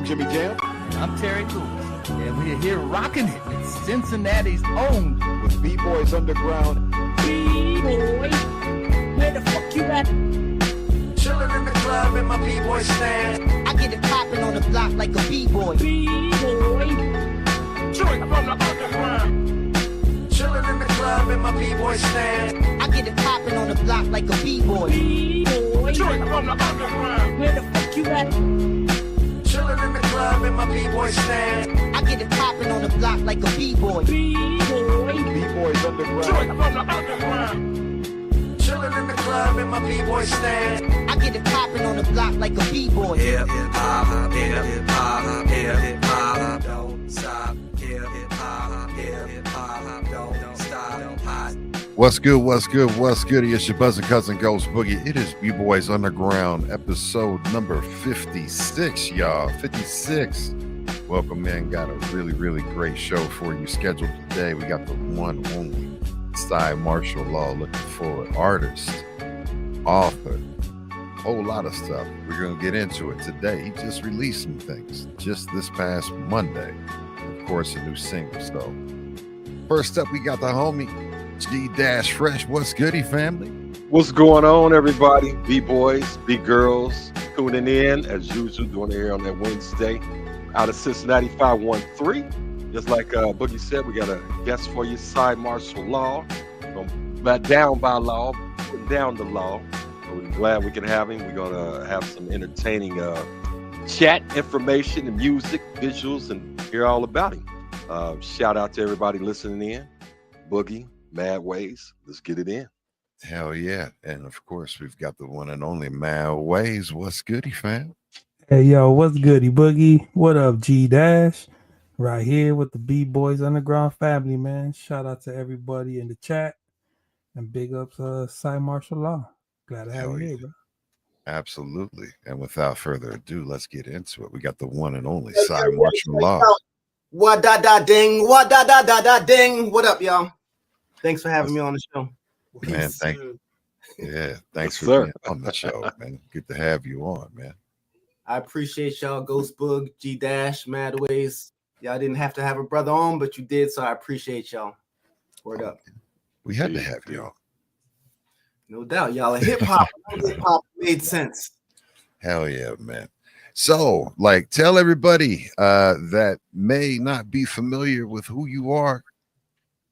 I'm Jimmy Jam. And I'm Terry Lewis. And we're here rocking it with Cincinnati's own with B-Boys Underground. B-Boy, where the fuck you at? Chillin' in the club in my B-Boy stand. I get it poppin' on the block like a B-Boy. B-Boy, chillin' from the underground. Chillin' in the club in my B-Boy stand. I get it poppin' on the block like a B-Boy. B-Boy, chillin' from the underground. Where the fuck you at? Chillin' in the club in my B-Boy stand. I get it poppin' on the block like a B-Boy. B-Boy, B-Boys Underground. Chillin' from the underground. Chillin' in the club in my B-Boy stand. I get it poppin' on the block like a B-Boy. Hip-hop, hip-hop, hip-hop, don't stop. Hip-hop, hip-hop, don't stop. Hot. What's good? What's good? What's good? It's your buzzing cousin Ghost Boogie. It is B-Boys Underground, episode number 56, y'all. 56. Welcome in. Got a really great show for you scheduled today. We got the one only Cymarshall Law looking forward. Artist, author, whole lot of stuff. We're going to get into it today. He just released some things just this past Monday. Of course, a new single. So first up, we got the homie G-Fresh. What's goody, family? What's going on, everybody? B-boys, B-girls, tuning in as usual, doing it here on that Wednesday out of Cincinnati 513. Just like Boogie said, we got a guest for you, Cymarshall Law. Not down by law, putting down the law. So we're glad we can have him. We're going to have some entertaining chat, information, and music, visuals, and hear all about him. Shout out to everybody listening in. Boogie, Mad Ways, let's get it in. Hell yeah. And of course, we've got the one and only Mad Ways. What's goody, fam? Hey, yo, what's goody, Boogie? What up, G-Dash? Right here with the B-Boys Underground family, man. Shout out to everybody in the chat. And big ups Cymarshall Law. Glad to have you here, bro. Absolutely. And without further ado, let's get into it. We got the one and only Cymarshall Law. What da da ding, what da da da da ding. What up, y'all? Thanks for having me on the show. Man, thanks for being on the show, man. Good to have you on, man. I appreciate y'all, Ghost Boog, G-Dash, Mad Ways. Y'all didn't have to have a brother on, but you did, so I appreciate y'all. Word up. We had to have y'all. No doubt, y'all. Hip-hop made sense. Hell yeah, man. So, like, tell everybody that may not be familiar with who you are.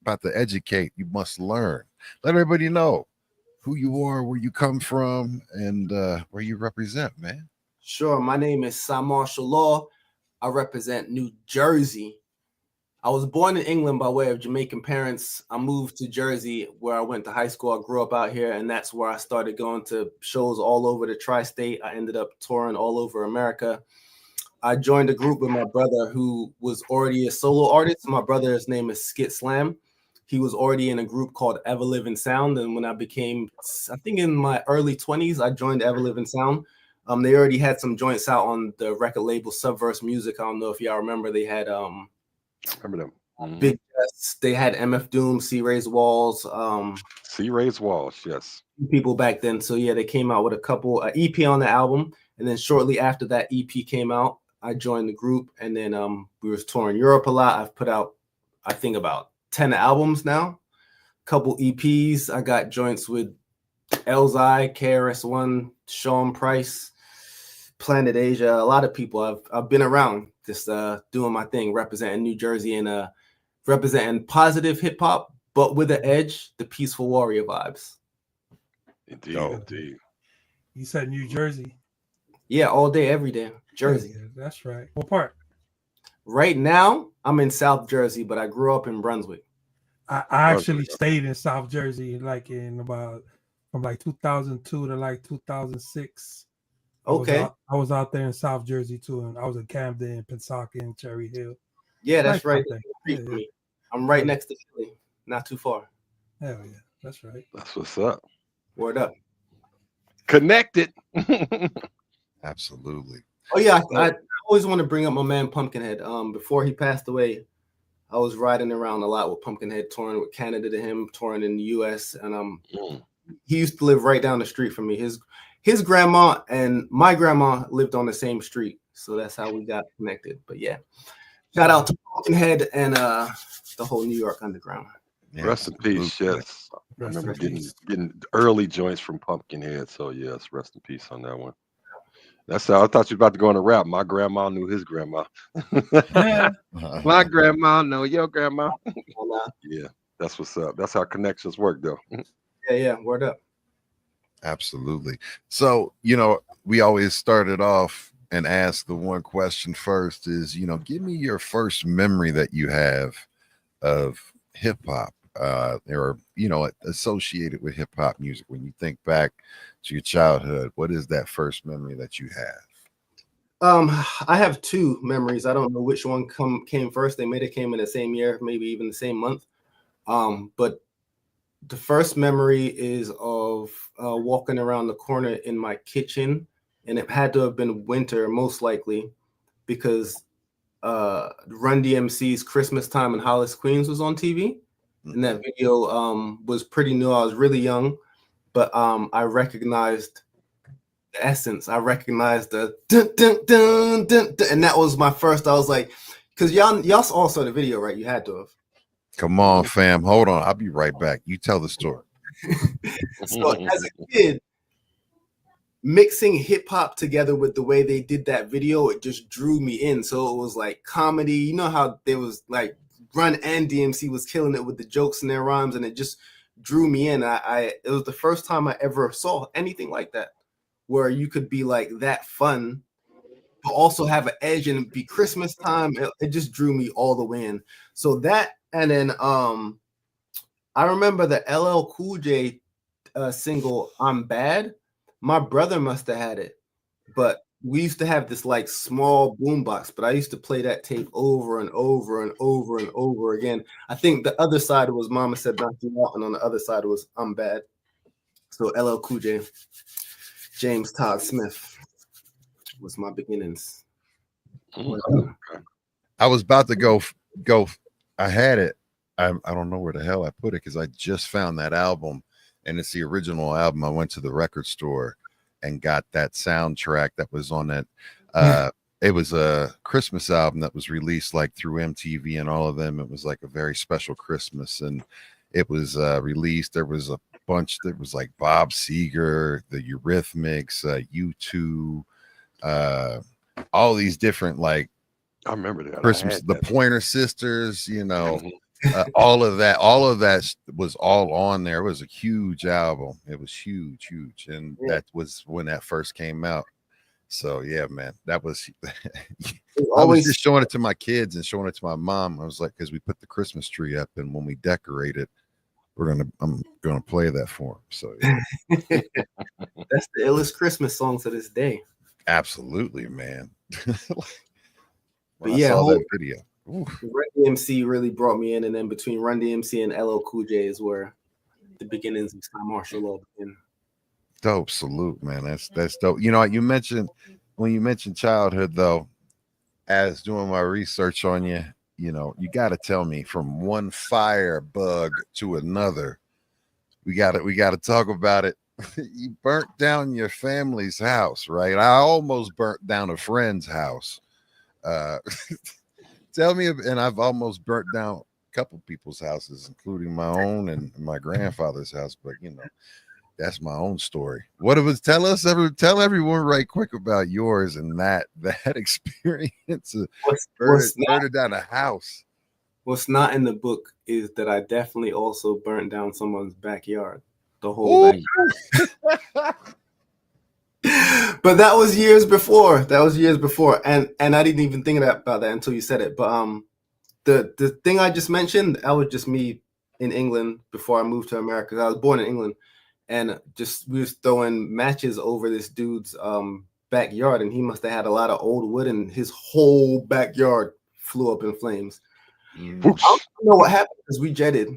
About to educate, you must learn. Let everybody know who you are, where you come from, and where you represent, man. Sure. My name is Cymarshall Law. I represent New Jersey. I was born in England by way of Jamaican parents. I moved to Jersey where I went to high school. I grew up out here, and that's where I started going to shows all over the tri-state. I ended up touring all over America. I joined a group with my brother who was already a solo artist. My brother's name is Skit Slam. He was already in a group called Everliven Sound. And when I became, I think in my early 20s, I joined Everliven Sound. They already had some joints out on the record label Subverse Music. I don't know if y'all remember. They had remember them. Big Jess. They had MF Doom, C. Ray's Walls. C. Ray's Walls, yes. People back then. So yeah, they came out with a couple EP on the album, and then shortly after that EP came out, I joined the group, and then we were touring Europe a lot. I've put out, I think, about 10 albums now, couple EPs. I got joints with Elzai, KRS-One, Sean Price, Planet Asia, a lot of people. I've been around just doing my thing, representing New Jersey and representing positive hip hop, but with an edge, the peaceful warrior vibes. Indeed. You said New Jersey. Yeah, all day, every day. Jersey. Yeah, that's right. What part? Right now, I'm in South Jersey, but I grew up in Brunswick. I actually stayed in South Jersey like in about from like 2002 to like 2006. Okay. I was out there in South Jersey too, and I was in Camden, Pensacola, Cherry Hill. Yeah, that's right. Yeah. I'm right next to Philly, not too far. Hell yeah, that's right. That's what's up. Word up. Connected. Absolutely. Oh yeah, I always want to bring up my man Pumpkinhead. Before he passed away, I was riding around a lot with Pumpkinhead, touring with Canada to him, touring in the US, and he used to live right down the street from me. His grandma and my grandma lived on the same street. So that's how we got connected. But yeah, shout out to Pumpkinhead and the whole New York underground. Yeah, Rest in peace. absolutely. Yes, I Rest in remember peace. getting early joints from Pumpkinhead. So yes, rest in peace on that one. That's how I thought you were about to go on a rap. My grandma knew his grandma. My grandma know your grandma. Yeah, that's what's up. That's how connections work, though. Yeah, word up. Absolutely. So, you know, we always started off and ask the one question first is, you know, give me your first memory that you have of hip hop, or, you know, associated with hip hop music. When you think back to your childhood, what is that first memory that you have? I have two memories. I don't know which one came first. They may have came in the same year, maybe even the same month. But the first memory is of walking around the corner in my kitchen, and it had to have been winter, most likely, because Run-DMC's Christmas Time in Hollis, Queens was on TV, and that video was pretty new. I was really young, but I recognized the essence. I recognized the dun, dun, dun, dun, dun, and that was my first. I was like, because y'all all saw the video, right? You had to have. Come on, fam. Hold on. I'll be right back. You tell the story. So as a kid, mixing hip hop together with the way they did that video, it just drew me in. So it was like comedy. You know how there was like Run and DMC was killing it with the jokes in their rhymes, and it just drew me in. It was the first time I ever saw anything like that, where you could be like that fun, but also have an edge and be Christmas time. It just drew me all the way in. So that, and then I remember the LL Cool J single "I'm Bad." My brother must have had it, but we used to have this like small boombox. But I used to play that tape over and over and over and over again. I think the other side was "Mama Said Knock You Out," and on the other side was "I'm Bad." So LL Cool J, James Todd Smith was my beginnings. I was about to go. I had it. I don't know where the hell I put it because I just found that album, and it's the original album. I went to the record store and got that soundtrack that was on it. It was a Christmas album that was released like through MTV and all of them. It was like a very special Christmas, and it was released. There was a bunch that was like Bob Seger, the Eurythmics, U2, all these different like I remember that Christmas, the Pointer Sisters, you know, all of that was all on there. It was a huge album. It was huge, and that was when that first came out. So yeah, man, that was. I was just showing it to my kids and showing it to my mom. I was like, because we put the Christmas tree up, and when we decorate it, I'm gonna play that for them. So yeah. That's the illest Christmas song to this day. Absolutely, man. But yeah, I saw that video. Run-DMC really brought me in, and then between Run-DMC and LL Cool J is where the beginnings of Cymarshall Law begin. Dope, salute, man. That's dope. You know, when you mentioned childhood, though, as doing my research on you, you know, you got to tell me from one fire bug to another. We got to talk about it. You burnt down your family's house, right? I almost burnt down a friend's house. Tell me, and I've almost burnt down a couple people's houses, including my own and my grandfather's house. But you know, that's my own story. What it was? Tell everyone right quick about yours and that experience of burning down a house. What's not in the book is that I definitely also burnt down someone's backyard, the whole backyard. But that was years before. And I didn't even think about that until you said it. But the thing I just mentioned, that was just me in England before I moved to America. I was born in England, and we was throwing matches over this dude's backyard, and he must have had a lot of old wood, and his whole backyard flew up in flames. I don't know what happened because we jetted.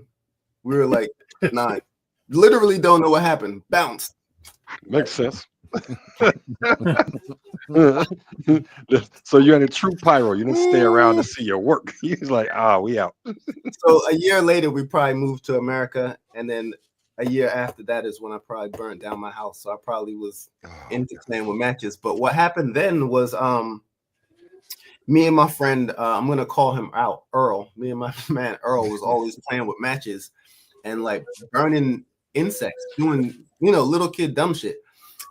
We were like 9. Literally don't know what happened. Bounced. Makes sense. So you're in a true pyro. You didn't stay around to see your work. He's like, we out. So a year later, we probably moved to America, and then a year after that is when I probably burnt down my house. So I probably was into playing with matches. But what happened then was me and my friend, I'm gonna call him out, Earl. Me and my man Earl was always playing with matches and like burning insects, doing little kid dumb shit.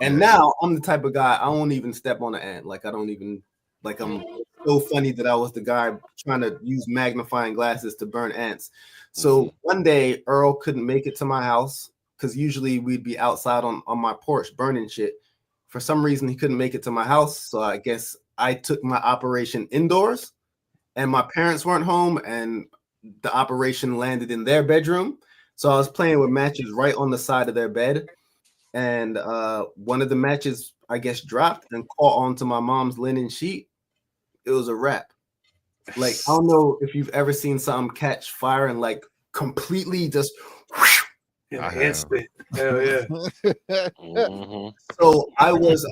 And now I'm the type of guy I won't even step on an ant. Like I don't even like I'm so funny that I was the guy trying to use magnifying glasses to burn ants. So one day Earl couldn't make it to my house because usually we'd be outside on my porch burning shit. For some reason he couldn't make it to my house, so I guess I took my operation indoors, and my parents weren't home, and the operation landed in their bedroom. So I was playing with matches right on the side of their bed, and one of the matches I guess dropped and caught onto my mom's linen sheet. It was a wrap. Like I don't know if you've ever seen something catch fire and like completely just instant. Hell yeah. So I was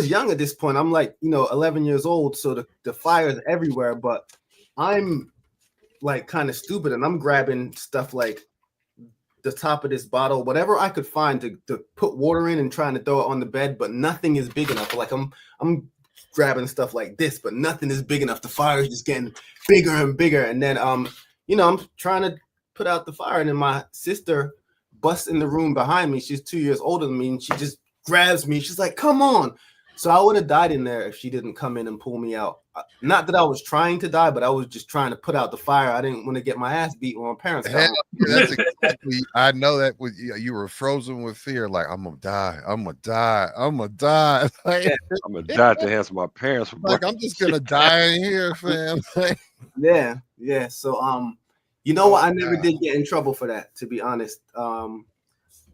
young at this point. I'm like 11 years old, so the fire is everywhere, but I'm like kind of stupid and I'm grabbing stuff like the top of this bottle, whatever I could find to put water in and trying to throw it on the bed, but nothing is big enough. Like I'm grabbing stuff like this, but nothing is big enough. The fire is just getting bigger and bigger. And then I'm trying to put out the fire, and then my sister busts in the room behind me. She's 2 years older than me, and she just grabs me. She's like, "Come on!" So I would have died in there if she didn't come in and pull me out. Not that I was trying to die, but I was just trying to put out the fire. I didn't want to get my ass beat when my parents got home. That's exactly. I know that you were frozen with fear. Like I'm gonna die. I'm gonna die. I'm gonna die. Like, I'm gonna die at the hands of my parents. Like I'm just gonna die in here, fam. Yeah. So you know what? I never did get in trouble for that, to be honest.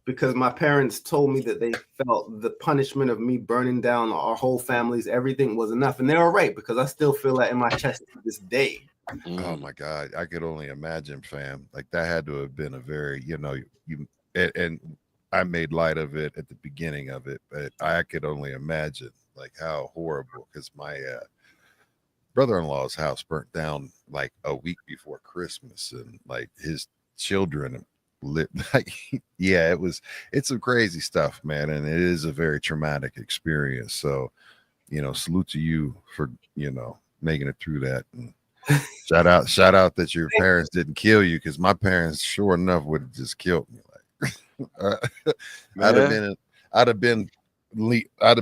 Because my parents told me that they felt the punishment of me burning down our whole family's everything was enough. And they were right, because I still feel that in my chest to this day. Oh my God. I could only imagine, fam. Like that had to have been a very, and I made light of it at the beginning of it, but I could only imagine like how horrible, because my brother-in-law's house burnt down like a week before Christmas, and like his children lit like it's some crazy stuff, man, and it is a very traumatic experience. So salute to you for making it through that, and shout out that your parents didn't kill you, because my parents sure enough would have just killed me. Like I'd have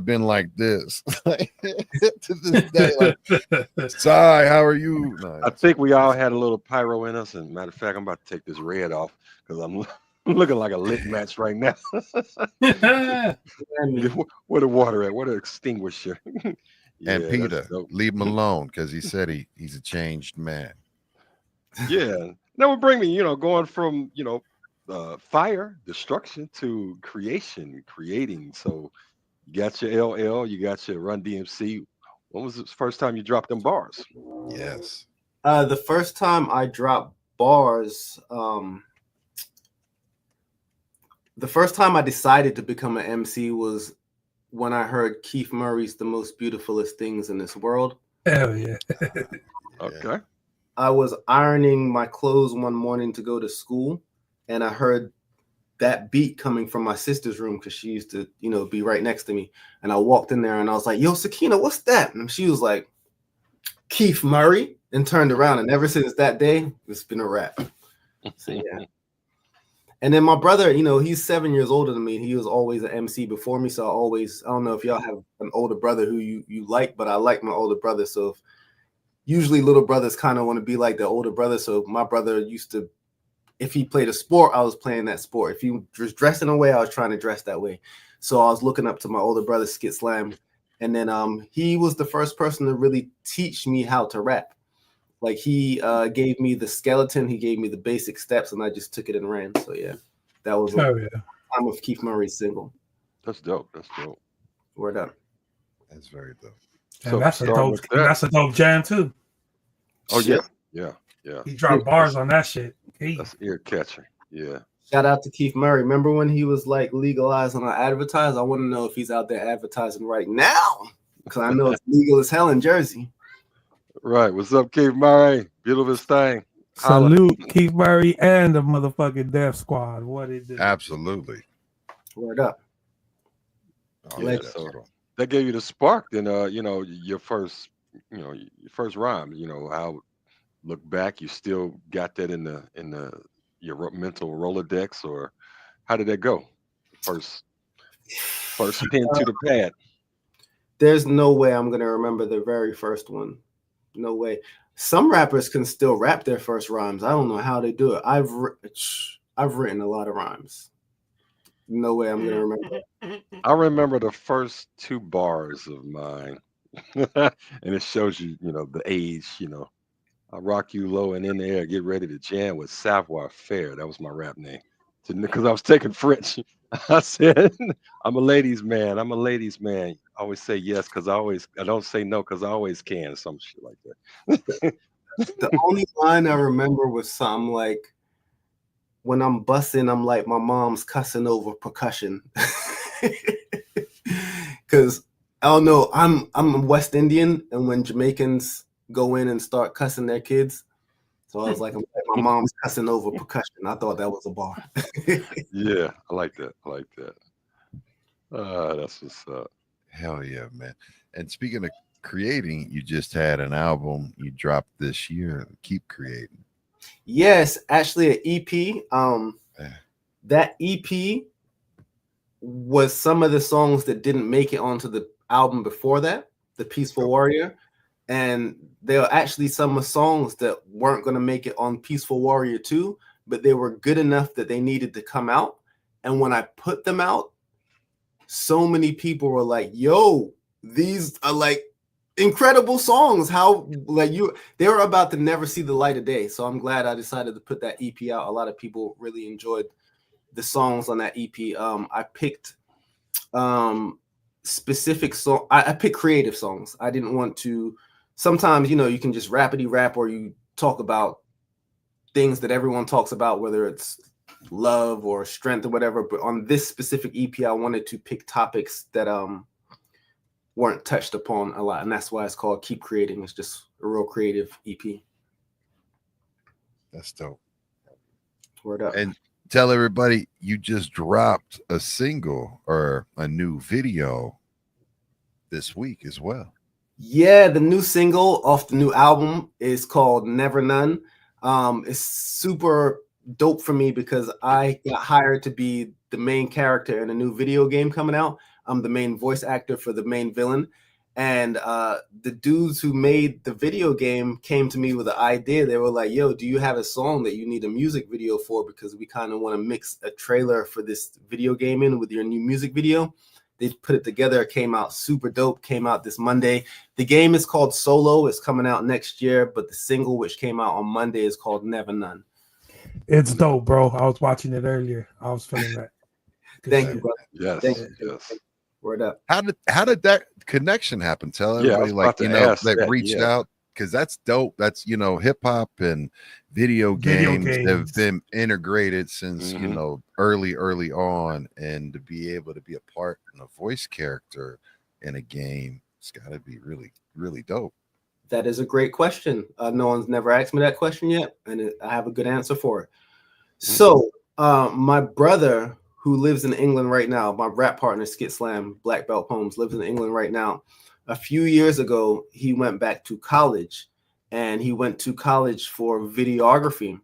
been like this to this day. Like, Cy, how are you? No, I think we all had a little pyro in us, and matter of fact, I'm about to take this red off because I'm looking like a lit match right now. Where the water at? Where the extinguisher? And Peter, leave him alone, because he said he's a changed man. Yeah, that would bring me, going from fire, destruction, to creating. So you got your LL, you got your Run-DMC. When was the first time you dropped them bars? Yes. The first time I dropped bars, the first time I decided to become an MC was when I heard Keith Murray's "The Most Beautifulest Things in This World." Hell yeah. Okay. I was ironing my clothes one morning to go to school, and I heard that beat coming from my sister's room, because she used to, be right next to me. And I walked in there and I was like, "Yo, Sakina, what's that?" And she was like, "Keith Murray," and turned around. And ever since that day, it's been a wrap. So, yeah. And then my brother, he's 7 years older than me. He was always an MC before me. So I don't know if y'all have an older brother who you like, but I like my older brother. So usually little brothers kind of want to be like the older brother. So my brother used to, if he played a sport, I was playing that sport. If he was dressing a way, I was trying to dress that way. So I was looking up to my older brother, Skit Slam. And then he was the first person to really teach me how to rap. Like he gave me the skeleton, he gave me the basic steps, and I just took it and ran. So yeah, that was I'm with Keith Murray's single. That's dope. Word up. That's very dope. And So that's a dope jam too. Oh Shit. Yeah. He dropped bars on that shit. That's ear catching. Yeah. Shout out to Keith Murray. Remember when he was like legalized on our advertise? I want to know if he's out there advertising right now, because I know it's legal as hell in Jersey. Right. What's up, Keith Murray? Beautiful thing. Salute Keith Murray and the motherfucking Death Squad. What it do? Absolutely. Word up. Oh, Yeah, so that gave you the spark, then your first your first rhyme. How look back, you still got that in the your mental Rolodex, or how did that go? First pen to the pad. There's no way I'm gonna remember the very first one. No way. Some rappers can still rap their first rhymes. I don't know how they do it. I've written a lot of rhymes. No way I'm gonna remember. I remember the first two bars of mine, and it shows the age. I rock you low and in the air, get ready to jam with Savoir Faire. That was my rap name. Because I was taking French. I said, I'm a ladies' man. I'm a ladies' man. I always say yes because I don't say no because I always can. Some shit like that. The only line I remember was something like, when I'm bussing, I'm like my mom's cussing over percussion. Because I don't know, I'm West Indian, and when Jamaicans go in and start cussing their kids, so I was like, my mom's cussing over percussion. I thought that was a bar. Yeah, I like that. That's what's up. Hell yeah, man. And speaking of creating, you just had an album you dropped this year. Keep creating. Yes, actually an EP. That EP was some of the songs that didn't make it onto the album before that, The Peaceful Warrior. And there are actually some songs that weren't going to make it on Peaceful Warrior 2, but they were good enough that they needed to come out. And when I put them out, so many people were like, yo, these are like incredible songs. How they were about to never see the light of day. So I'm glad I decided to put that EP out. A lot of people really enjoyed the songs on that EP. I picked specific song. I picked creative songs. I didn't want to. Sometimes you can just rapidy rap, or you talk about things that everyone talks about, whether it's love or strength or whatever. But on this specific EP, I wanted to pick topics that weren't touched upon a lot, and that's why it's called Keep Creating. It's just a real creative EP. That's dope. Word up. And tell everybody you just dropped a single or a new video this week as well. Yeah, the new single off the new album is called Never None. It's super dope for me because I got hired to be the main character in a new video game coming out. I'm the main voice actor for the main villain. And the dudes who made the video game came to me with an idea. They were like, yo, do you have a song that you need a music video for? Because we kind of want to mix a trailer for this video game in with your new music video. They put it together. It came out super dope. Came out this Monday. The game is called Solo. It's coming out next year. But the single, which came out on Monday, is called Never None. It's dope, bro. I was watching it earlier. I was feeling that. Thank you, brother. Yes, Thank you. yes. Word up. How did that connection happen? Tell Yeah, I everybody, was about to ask that that, reached yeah. out, because that's dope. That's hip hop and video games have been integrated since Mhm. early on, and to be able to be a part and a voice character in a game, it's got to be really, really dope. That is a great question. No one's never asked me that question yet, and I have a good answer for it. So, my brother, who lives in England right now, my rap partner, Skit Slam, Black Belt Poems, lives in England right now. A few years ago, he went back to college, and he went to college for videography.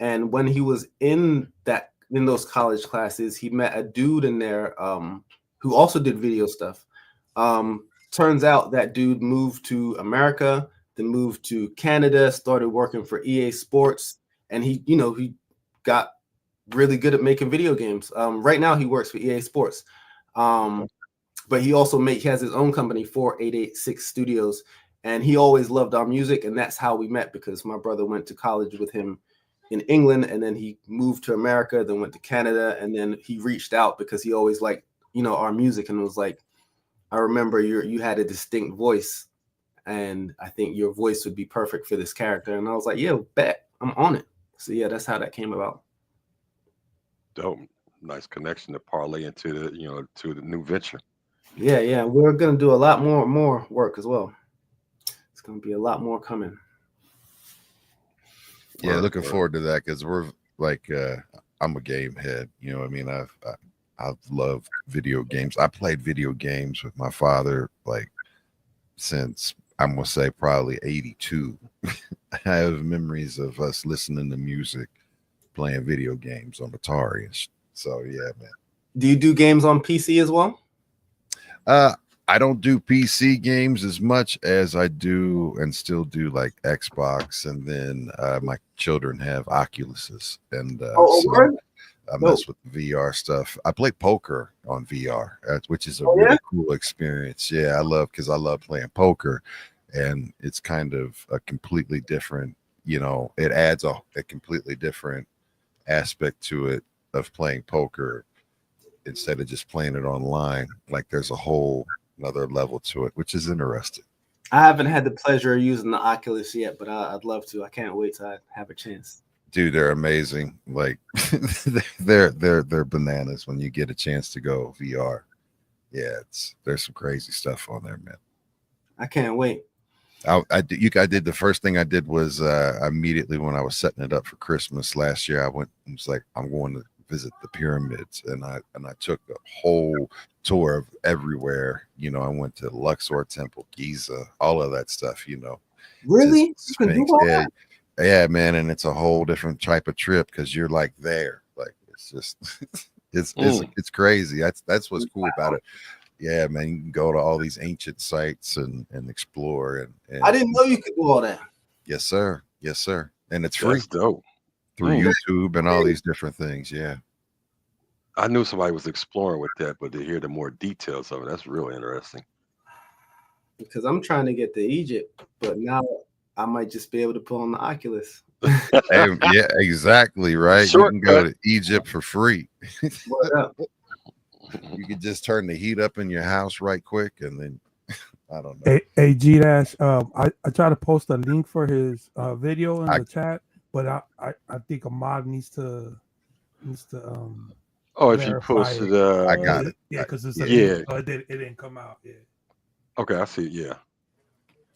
And when he was in those college classes, he met a dude in there who also did video stuff. Turns out that dude moved to America, then moved to Canada, started working for EA Sports, and he got really good at making video games. Right now he works for EA Sports. But he also has his own company, 4886 Studios, and he always loved our music, and that's how we met, because my brother went to college with him in England, and then he moved to America, then went to Canada, and then he reached out because he always liked our music, and was like, I remember you had a distinct voice, and I think your voice would be perfect for this character. And I was like, yeah, bet, I'm on it. So yeah, that's how that came about. Dope. Nice connection to parlay into to the new venture. Yeah. We're gonna do a lot more work as well. It's gonna be a lot more coming. Yeah, looking forward to that, because we're like, I'm a game head. You know what I mean? I've loved video games. I played video games with my father since I'm gonna say probably 82. I have memories of us listening to music, playing video games on Atari. So yeah, man. Do you do games on PC as well? I don't do PC games as much as I do and still do like Xbox, and then my children have Oculuses, and so I mess with VR stuff. I play poker on VR, which is a really cool experience. Yeah, because I love playing poker, and it's kind of a completely different, it adds a completely different aspect to it of playing poker instead of just playing it online. Like there's a whole another level to it, which is interesting. I haven't had the pleasure of using the Oculus yet, but I'd love to. I can't wait till I have a chance. Dude, they're amazing. Like they're bananas when you get a chance to go VR. Yeah, there's some crazy stuff on there, man. I can't wait. I did the first thing I did was immediately when I was setting it up for Christmas last year, I was like, I'm going to visit the pyramids, and I took a whole tour of everywhere. I went to Luxor Temple, Giza, all of that stuff. Really? You can do all that? Yeah, man, and it's a whole different type of trip because you're like there. Like it's just it's crazy. That's what's cool about it. Yeah, man, you can go to all these ancient sites and explore. And I didn't know you could do all that. Yes, sir. Yes, sir. And it's free. That's dope. Through YouTube and all these different things. Yeah. I knew somebody was exploring with that, but to hear the more details of it, that's really interesting. Because I'm trying to get to Egypt, but now I might just be able to put on the Oculus. Yeah, exactly. Right. Shortcut. You can go to Egypt for free. You could just turn the heat up in your house right quick, and then I don't know. Hey G Dash, I try to post a link for his video in the chat, but I think a mod needs to if you posted I got it. Yeah, because it's link, so it didn't come out. Yeah. Okay, I see. Yeah.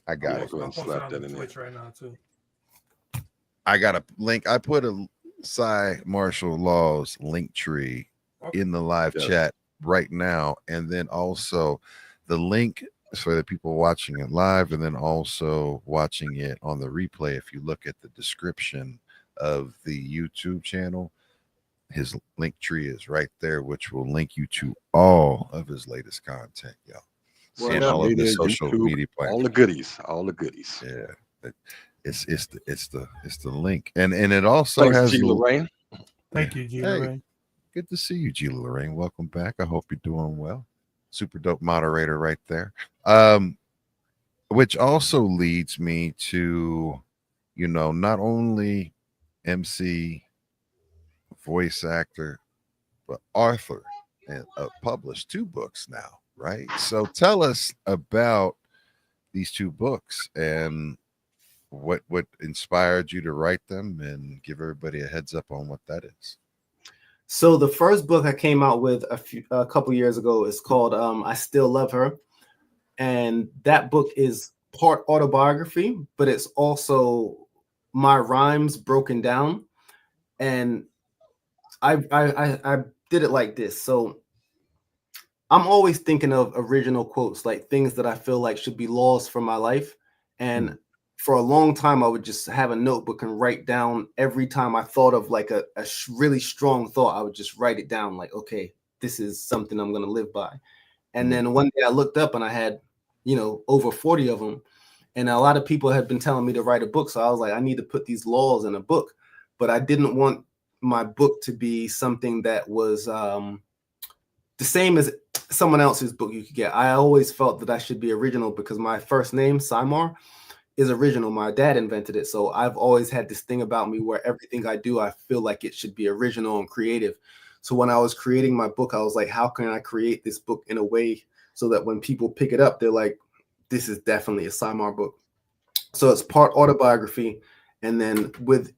I got it. Go ahead and slap that in there. Right now too. I got a link. I put a Cymarshall Law's link tree in the live chat right now, and then also the link for the people watching it live, and then also watching it on the replay. If you look at the description of the YouTube channel, his link tree is right there, which will link you to all of his latest content, y'all. And all of the social media platforms, all the goodies. Yeah, it's the link, and it also Thanks, has G. Lorraine. Thank you, G. Lorraine. Good to see you, G. Lorraine. Welcome back. I hope you're doing well. Super dope moderator right there. Which also leads me to, not only MC, voice actor, but author, and published 2 books now, right? So tell us about these 2 books and what inspired you to write them, and give everybody a heads up on what that is. So the first book I came out with a couple years ago is called I Still Love Her. And that book is part autobiography, but it's also my rhymes broken down. And I did it like this. So I'm always thinking of original quotes, like things that I feel like should be laws for my life. And for a long time, I would just have a notebook and write down every time I thought of like a really strong thought. I would just write it down like, okay, this is something I'm going to live by. And then one day I looked up and I had, over 40 of them. And a lot of people had been telling me to write a book. So I was like, I need to put these laws in a book. But I didn't want my book to be something that was the same as someone else's book you could get. I always felt that I should be original because my first name, Cymar, is original. My dad invented it. So I've always had this thing about me where everything I do, I feel like it should be original and creative. So when I was creating my book, I was like, how can I create this book in a way so that when people pick it up, they're like, this is definitely a Cymar book. So it's part autobiography. And then within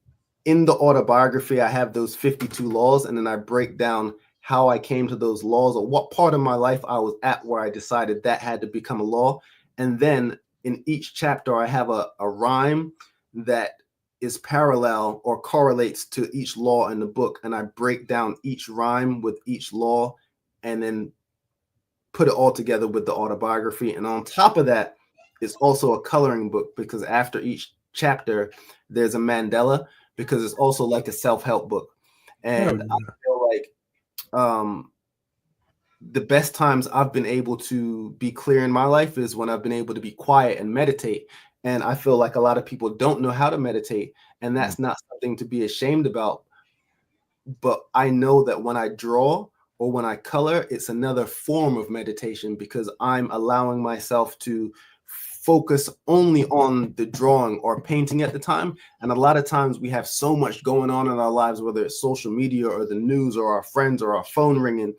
the autobiography, I have those 52 laws. And then I break down how I came to those laws, or what part of my life I was at where I decided that had to become a law. And then in each chapter, I have a rhyme that is parallel or correlates to each law in the book. And I break down each rhyme with each law and then put it all together with the autobiography. And on top of that, it's also a coloring book because after each chapter there's a mandala, because it's also like a self-help book. And I feel like the best times I've been able to be clear in my life is when I've been able to be quiet and meditate. And I feel like a lot of people don't know how to meditate, and that's not something to be ashamed about. But I know that when I draw or when I color, it's another form of meditation because I'm allowing myself to focus only on the drawing or painting at the time. And a lot of times we have so much going on in our lives, whether it's social media or the news or our friends or our phone ringing.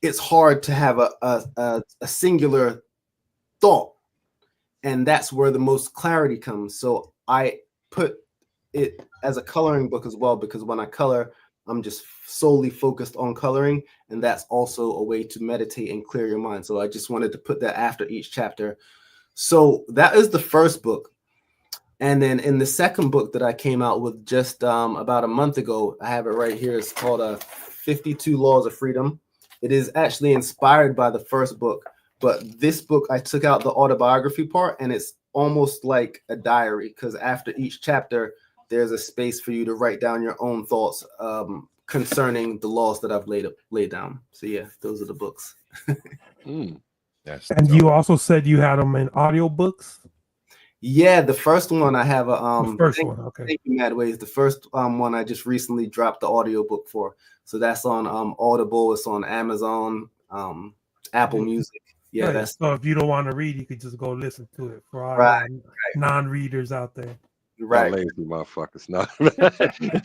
It's hard to have a singular thought, and that's where the most clarity comes. So I put it as a coloring book as well, because when I color, I'm just solely focused on coloring, and that's also a way to meditate and clear your mind. So I just wanted to put that after each chapter. So that is the first book. And then in the second book that I came out with just about a month ago, I have it right here. It's called 52 Laws of Freedom. It is actually inspired by the first book, but this book, I took out the autobiography part, and it's almost like a diary, because after each chapter, there's a space for you to write down your own thoughts concerning the laws that I've laid down. So yeah, those are the books. Yes. And you also said you had them in audiobooks? Yeah, the first one I have The first one, okay. Thank you, Madways. The first one I just recently dropped the audiobook for. So that's on Audible, it's on Amazon, Apple Music. Yeah, Right. that's So if you don't want to read, you could just go listen to it for all Right, non-readers out there. Y'all right. lazy motherfuckers. No.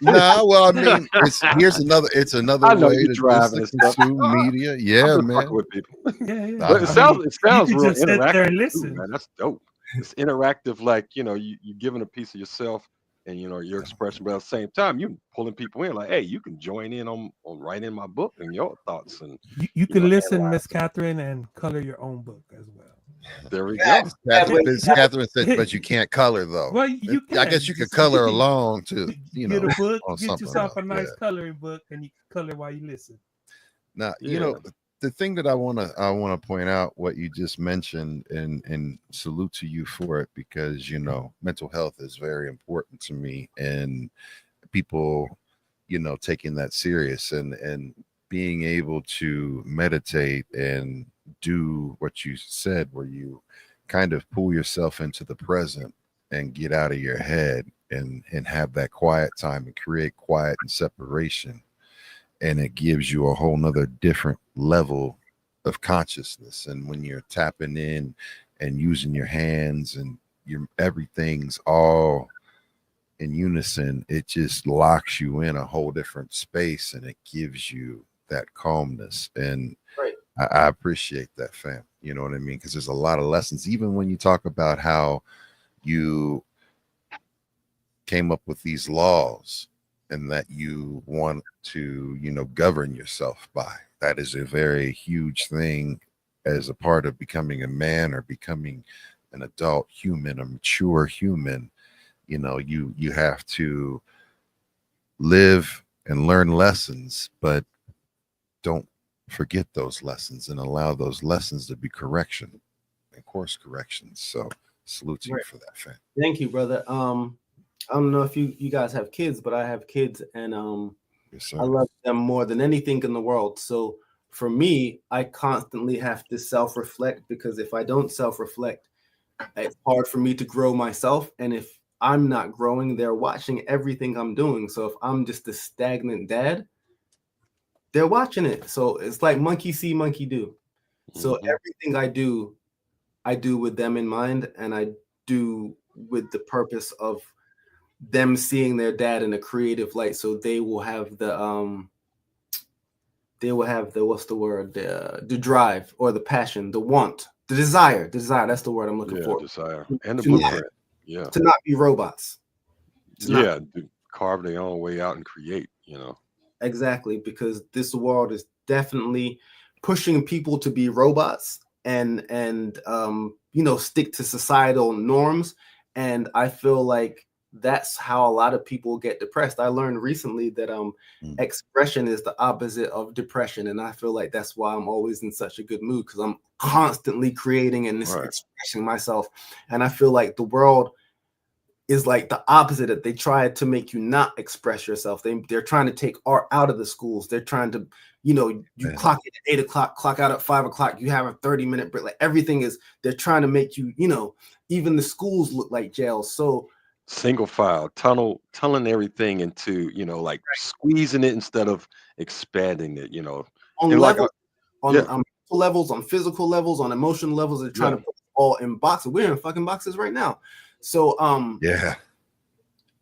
Nah, well, I mean, it's another I know way you to driving just and stuff. consume media. I'm Yeah, just man. fucking with people. Yeah. But it I sounds you could real just sit there interactive and too, listen. man. That's dope. It's interactive, like you're giving a piece of yourself and your expression, but at the same time, you pulling people in, like, hey, you can join in on writing my book and your thoughts, and You can listen, analyze. Miss Catherine, and color your own book as well. There we go. Catherine said, but you can't color though. Well, you can. I guess you could color along to Get a book, on get something yourself a else. nice Yeah. coloring book, and you can color while you listen. Now, Yeah. the thing that I want to point out what you just mentioned, and salute to you for it, because mental health is very important to me, and people taking that serious and being able to meditate and do what you said, where you kind of pull yourself into the present and get out of your head and have that quiet time and create quiet and separation. And it gives you a whole nother different level of consciousness. And when you're tapping in and using your hands and everything's all in unison, it just locks you in a whole different space, and it gives you that calmness. And Right. I appreciate that, fam. You know what I mean? Because there's a lot of lessons, even when you talk about how you came up with these laws and that you want to, govern yourself by. That is a very huge thing as a part of becoming a man or becoming an adult human, a mature human. You have to live and learn lessons, but don't forget those lessons and allow those lessons to be correction and course corrections. So salute to you for that, fam. Thank you, brother. I don't know if you guys have kids, but I have kids, and Yes, sir. I love them more than anything in the world. So for me, I constantly have to self-reflect, because if I don't self-reflect, it's hard for me to grow myself. And if I'm not growing, they're watching everything I'm doing. So if I'm just a stagnant dad, they're watching it. So it's like monkey see, monkey do. So everything I do with them in mind, and I do with the purpose of them seeing their dad in a creative light, so they will have the what's the word, the drive or the passion, the want, the desire, that's the word I'm looking for. Desire and the To blueprint. Yeah. To not be robots. To carve their own way out and create. Exactly, because this world is definitely pushing people to be robots and stick to societal norms. And I feel like that's how a lot of people get depressed. I learned recently that expression is the opposite of depression, and I feel like that's why I'm always in such a good mood, because I'm constantly creating and expressing myself. And I feel like the world is like the opposite. That they try to make you not express yourself. They're trying to take art out of the schools. They're trying to, you clock in at 8 o'clock, clock out at 5 o'clock. You have a 30-minute break. Like everything is, they're trying to make you, even the schools look like jails. So single file, tunneling everything into, like squeezing it instead of expanding it, on and level, on mental levels, on physical levels, on emotional levels, they're trying to put it all in boxes. We're in fucking boxes right now. So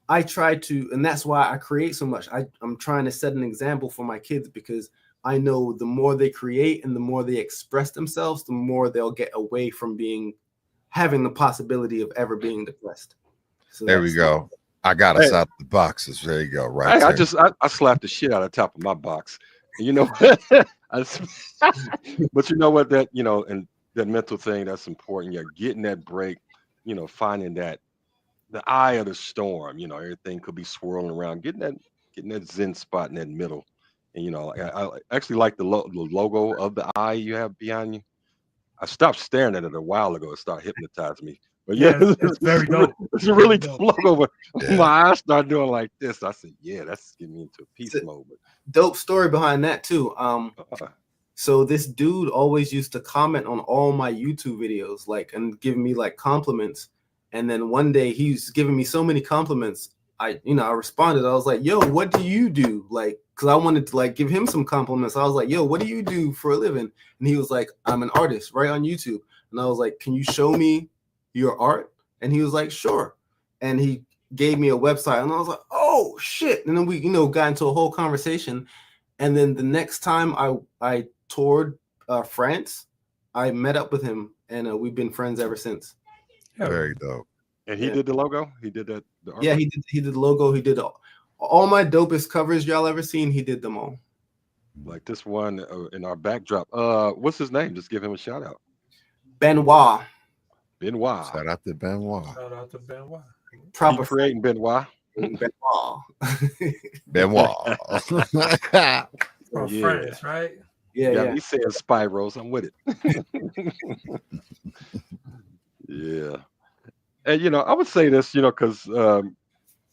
I try to, and that's why I create so much. I'm trying to set an example for my kids, because I know the more they create and the more they express themselves, the more they'll get away from having the possibility of ever being depressed. So there we go. I got us out the boxes. There you go. Right. I slapped the shit out of the top of my box. But you know what, that, and that mental thing, that's important. You're getting that break, finding that the eye of the storm, everything could be swirling around, getting that zen spot in that middle. And, I actually like the logo of the eye you have behind you. I stopped staring at it a while ago. It started hypnotizing me. But it's very dope. It's a really dope logo. But my eyes started doing like this. I said, that's getting me into a peace mode. But dope story behind that too. So this dude always used to comment on all my YouTube videos, and give me compliments. And then one day he's giving me so many compliments. I responded. I was like, yo, what do you do? Because I wanted to give him some compliments. I was like, yo, what do you do for a living? And he was like, I'm an artist, right, on YouTube. And I was like, can you show me your art? And he was like, sure. And he gave me a website, and I was like, oh shit. And then we, got into a whole conversation. And then the next time I toured France, I met up with him, and we've been friends ever since. Very dope. And he did the logo. He did that. He did the logo. He did all my dopest covers y'all ever seen. He did them all. Like this one in our backdrop. What's his name? Just give him a shout out. Benoit. Shout out to Benoit. Proper creating Benoit. Benoit. From France, right? Yeah. He's saying spirals. I'm with it. Yeah. And, I would say this, because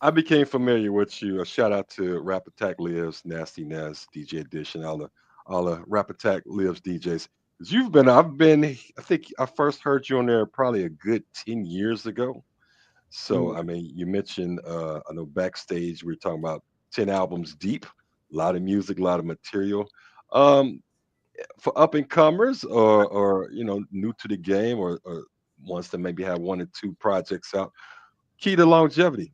I became familiar with you. A shout out to Rap Attack Lives, Nasty Naz, DJ Edition, all the Rap Attack Lives DJs. I think I first heard you on there probably a good 10 years ago. So, I mean, you mentioned, I know backstage, we were talking about 10 albums deep, a lot of music, a lot of material. For up and comers or new to the game or ones that maybe have 1 or 2 projects out, key to longevity.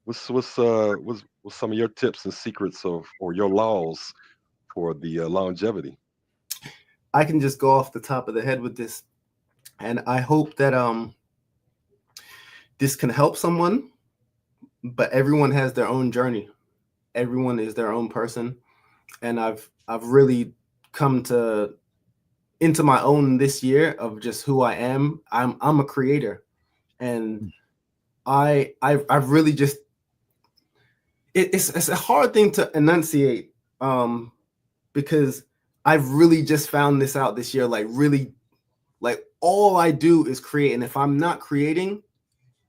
What's some of your tips and secrets or your laws for the longevity? I can just go off the top of the head with this, and I hope that this can help someone. But everyone has their own journey. Everyone is their own person, and I've really come into my own this year of just who I am. I'm a creator, and I've really just it's a hard thing to enunciate because I've really just found this out this year. Really, all I do is create, and if I'm not creating,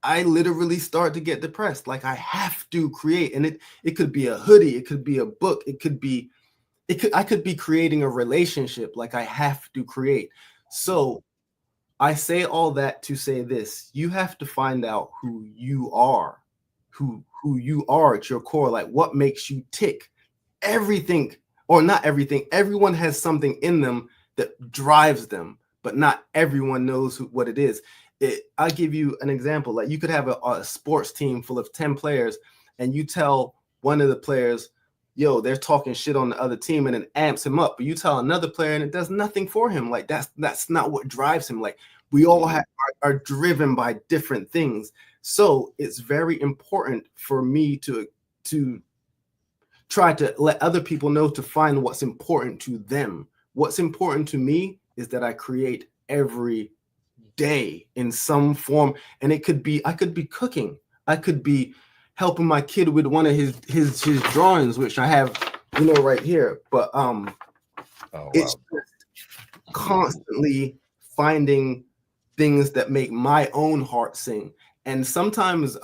I literally start to get depressed. I have to create, and it could be a hoodie, it could be a book, I could be creating a relationship. I have to create. So I say all that to say this: you have to find out who you are, who you are at your core, what makes you tick. Everything, or not everything, everyone has something in them that drives them, but not everyone knows what it is. I'll give you an example. You could have a sports team full of 10 players, and you tell one of the players, yo, they're talking shit on the other team, and it amps him up. But you tell another player and it does nothing for him. That's not what drives him. We all are driven by different things. So it's very important for me to try to let other people know to find what's important to them. What's important to me is that I create every day in some form. And I could be cooking. I could be, helping my kid with one of his drawings, which I have, right here. But it's just constantly finding things that make my own heart sing. And sometimes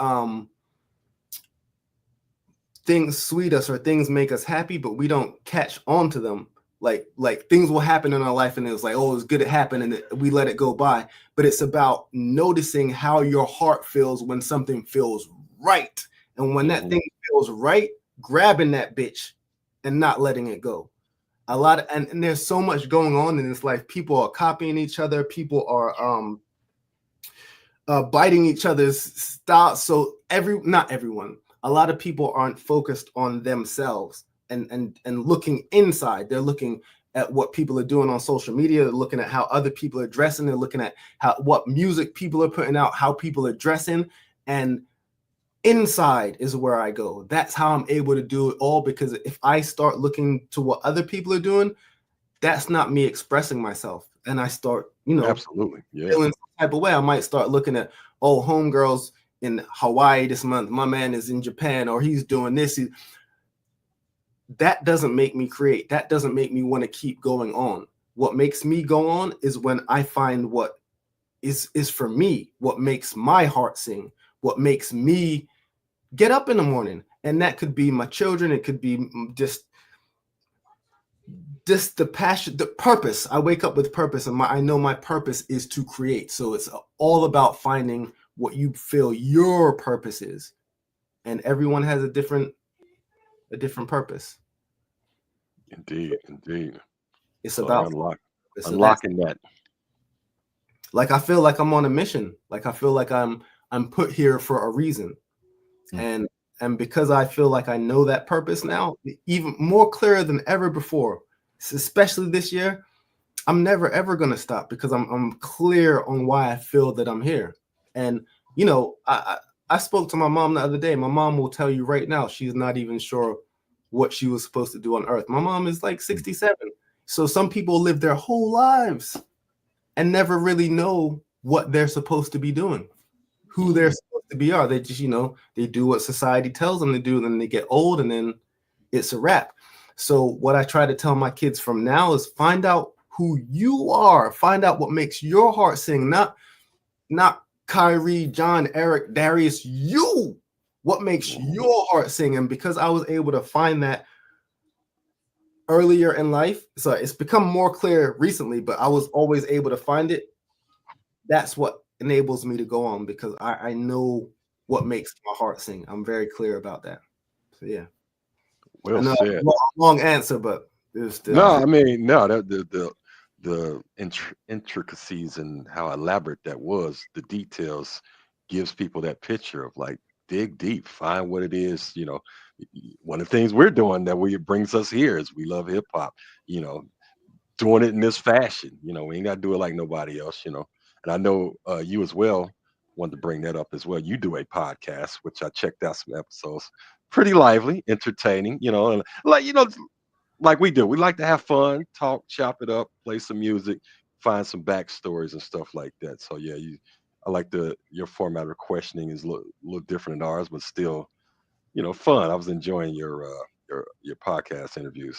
things sweet us or things make us happy, but we don't catch on to them. Like things will happen in our life and it's like, oh, it's good it happened, and we let it go by. But it's about noticing how your heart feels when something feels right. And when that thing feels right, grabbing that bitch and not letting it go. And there's so much going on in this life. People are copying each other. People are biting each other's style. So not everyone. A lot of people aren't focused on themselves and looking inside. They're looking at what people are doing on social media. They're looking at how other people are dressing. They're looking at what music people are putting out, how people are dressing. And inside is where I go. That's how I'm able to do it all, because if I start looking to what other people are doing, that's not me expressing myself. And I start, absolutely, feeling some type of way. I might start looking at, homegirls in Hawaii this month, my man is in Japan, or he's doing this. That doesn't make me create. That doesn't make me want to keep going on. What makes me go on is when I find what is for me, what makes my heart sing, what makes me get up in the morning. And that could be my children. It could be just the passion, the purpose. I wake up with purpose, and I know my purpose is to create. So it's all about finding what you feel your purpose is. And everyone has a different purpose. Indeed. It's So about unlocking that. Like I feel like I'm on a mission. Like I feel like I'm put here for a reason. And because I feel like I know that purpose now, even more clearer than ever before, especially this year, I'm never ever gonna stop, because I'm clear on why I feel that I'm here. And I spoke to my mom the other day. My mom will tell you right now she's not even sure what she was supposed to do on earth. My mom is like 67. So some people live their whole lives and never really know what they're supposed to be doing, who they're supposed to be are. They just, they do what society tells them to do, and then they get old, and then it's a wrap. So what I try to tell my kids from now is find out who you are. Find out what makes your heart sing, not Kyrie, John, Eric, Darius, you. What makes your heart sing? And because I was able to find that earlier in life, so it's become more clear recently, but I was always able to find it. That's what enables me to go on, because I know what makes my heart sing. I'm very clear about that. So yeah. Well said. Long answer, but it was still. No, I mean, no, the intricacies and how elaborate that was, the details gives people that picture of like, dig deep, find what it is. One of the things we're doing that brings us here is we love hip hop, doing it in this fashion. We ain't got to do it like nobody else, And I know you as well wanted to bring that up as well. You do a podcast, which I checked out some episodes, pretty lively, entertaining, and like we do. We like to have fun, talk, chop it up, play some music, find some backstories and stuff like that. So yeah, I like your format of questioning is a little different than ours, but still, fun. I was enjoying your podcast interviews.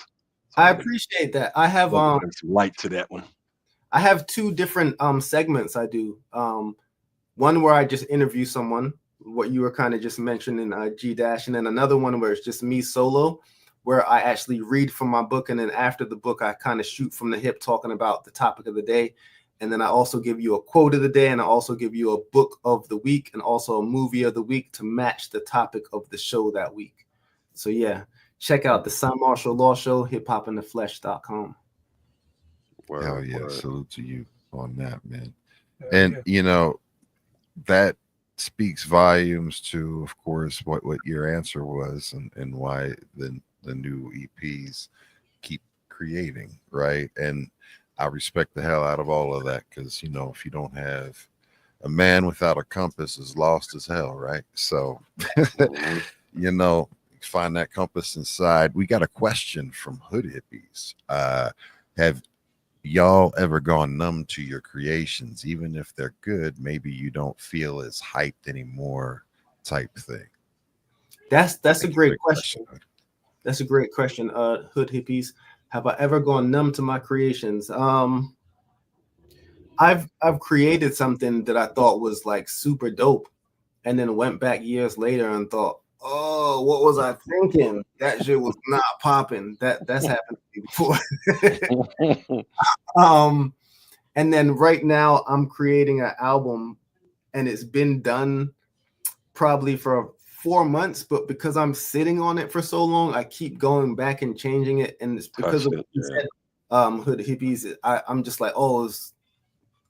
So I appreciate that. I have bring some light to that one. I have two different segments I do. One where I just interview someone, what you were kind of just mentioning, G Dash, and then another one where it's just me solo, where I actually read from my book, and then after the book, I kind of shoot from the hip, talking about the topic of the day. And then I also give you a quote of the day, and I also give you a book of the week, and also a movie of the week to match the topic of the show that week. So yeah, check out the Cymarshall Law Show, hiphopintheflesh.com. Hell yeah, salute to you on that, man. And that speaks volumes to, of course, what your answer was, and why the new EPs keep creating, right? And I respect the hell out of all of that, because if you don't have a man without a compass is lost as hell, right? So find that compass inside. We got a question from Hood Hippies. Have y'all ever gone numb to your creations, even if they're good? Maybe you don't feel as hyped anymore, type thing. That's a great question. That's a great question. Hood hippies, have I ever gone numb to my creations? I've created something that I thought was like super dope, and then went back years later and thought, oh, what was I thinking? That shit was not popping. That's happened to me before. And then right now I'm creating an album, and it's been done probably for 4 months, but because I'm sitting on it for so long, I keep going back and changing it, and it's because of what you said, Hood hippies. I'm just like, oh, it's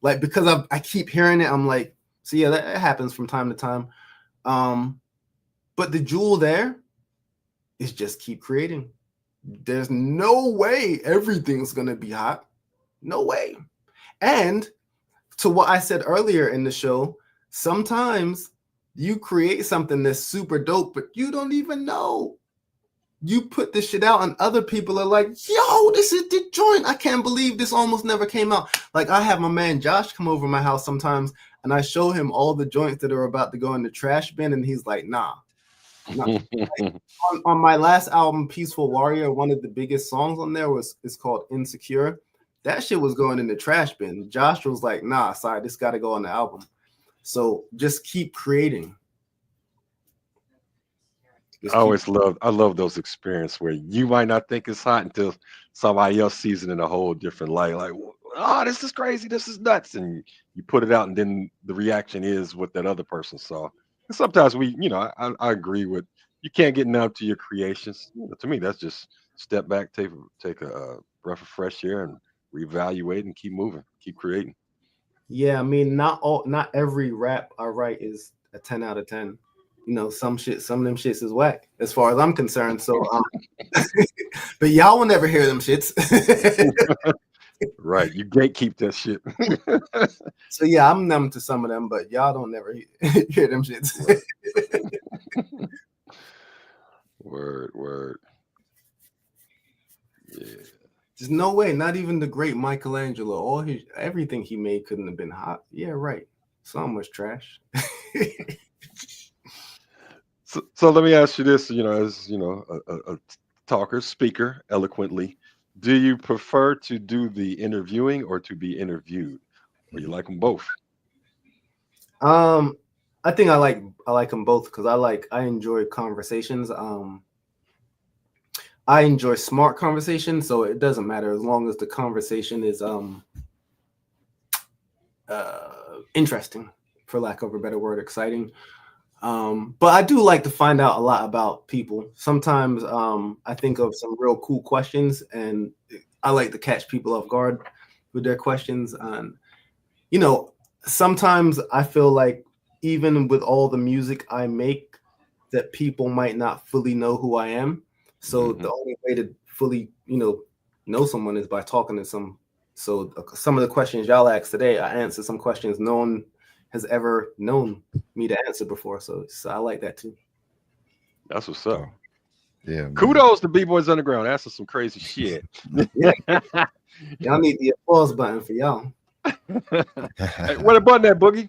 like, because I keep hearing it, I'm like, so yeah, that happens from time to time. But the jewel there is just keep creating. There's no way everything's gonna be hot. No way. And to what I said earlier in the show, sometimes you create something that's super dope, but you don't even know. You put this shit out and other people are like, yo, this is the joint. I can't believe this almost never came out. Like, I have my man Josh come over to my house sometimes, and I show him all the joints that are about to go in the trash bin, and he's like, nah. Like, on my last album, Peaceful Warrior, one of the biggest songs on there is called Insecure. That shit was going in the trash bin. Josh was like, nah, sorry, this got to go on the album. So just keep creating. I love those experiences where you might not think it's hot until somebody else sees it in a whole different light. Like, oh, this is crazy, this is nuts, and you put it out, and then the reaction is what that other person saw. And sometimes I agree with, you can't get numb to your creations. To me, that's just step back, take a breath of fresh air, and reevaluate and keep moving, keep creating. Yeah, I mean, not every rap I write is a 10 out of 10. You know, some of them shits is whack as far as I'm concerned. So, but y'all will never hear them shits. Right, you gatekeep that shit. So yeah, I'm numb to some of them, but y'all don't never hear them shits. Word. Yeah. There's no way, not even the great Michelangelo, everything he made couldn't have been hot. Yeah, right. So much trash. So let me ask you this, as a talker, speaker, eloquently, do you prefer to do the interviewing or to be interviewed? Or you like them both? I think I like them both because I enjoy conversations. I enjoy smart conversation, so it doesn't matter as long as the conversation is interesting, for lack of a better word, exciting. But I do like to find out a lot about people. Sometimes I think of some real cool questions, and I like to catch people off guard with their questions. And sometimes I feel like even with all the music I make, that people might not fully know who I am. So the only way to fully, know someone is by talking to some. So some of the questions y'all asked today, I answered some questions no one has ever known me to answer before. So I like that too. That's what's up. Yeah. Man. Kudos to B-Boys Underground. Answer some crazy shit. Y'all need the applause button for y'all. Hey, what about that, Boogie?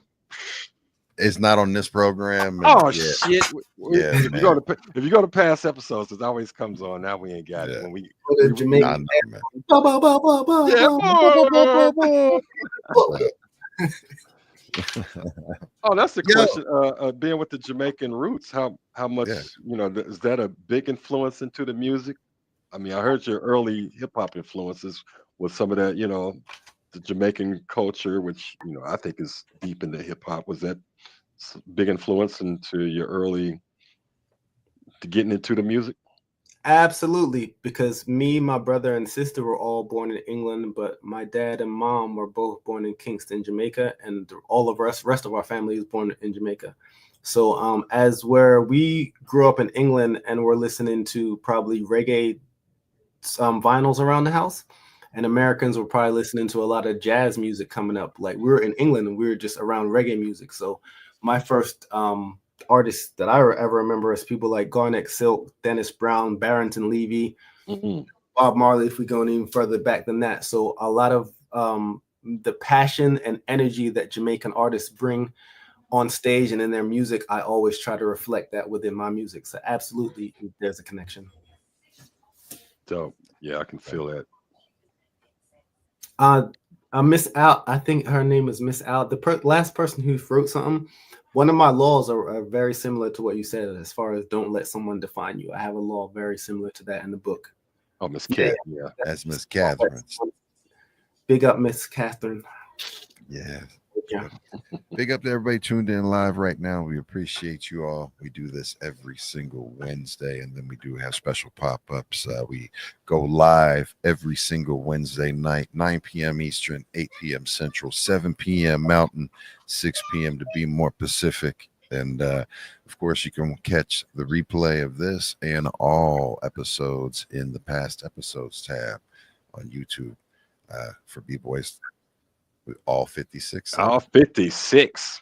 It's not on this program. Shit! Yeah, if you go to past episodes, it always comes on. Now we ain't got it. When we Jamaican. Oh, that's the question. Being with the Jamaican roots, how much is that a big influence into the music? I mean, I heard your early hip hop influences with some of that, the Jamaican culture, which I think is deep into hip hop. Was that big influence into your early getting into the music? Absolutely, because me, my brother, and sister were all born in England, but my dad and mom were both born in Kingston, Jamaica, and all of the rest of our family is born in Jamaica. So as where we grew up in England and we're listening to probably reggae vinyls around the house, and Americans were probably listening to a lot of jazz music coming up. Like, we were in England and we were just around reggae music. So my first artists that I ever remember is people like Garnet Silk, Dennis Brown, Barrington Levy, Bob Marley, if we go even further back than that. So a lot of the passion and energy that Jamaican artists bring on stage and in their music, I always try to reflect that within my music. So absolutely, there's a connection. Dope. Yeah, I can feel that. Miss Al, I think her name is Miss Al. The last person who wrote something. One of my laws are very similar to what you said as far as don't let someone define you. I have a law very similar to that in the book. Oh, Miss Cat. Yeah. That's Miss Catherine. Big up, Miss Catherine. Yeah. Yeah. Big up to everybody tuned in live right now. We appreciate you all. We do this every single Wednesday, and then we do have special pop-ups. We go live every single Wednesday night, 9 p.m. Eastern, 8 p.m. Central, 7 p.m. Mountain, 6 p.m. to be more Pacific. And of course, you can catch the replay of this and all episodes in the past episodes tab on YouTube for B-Boys. All 56. All 56.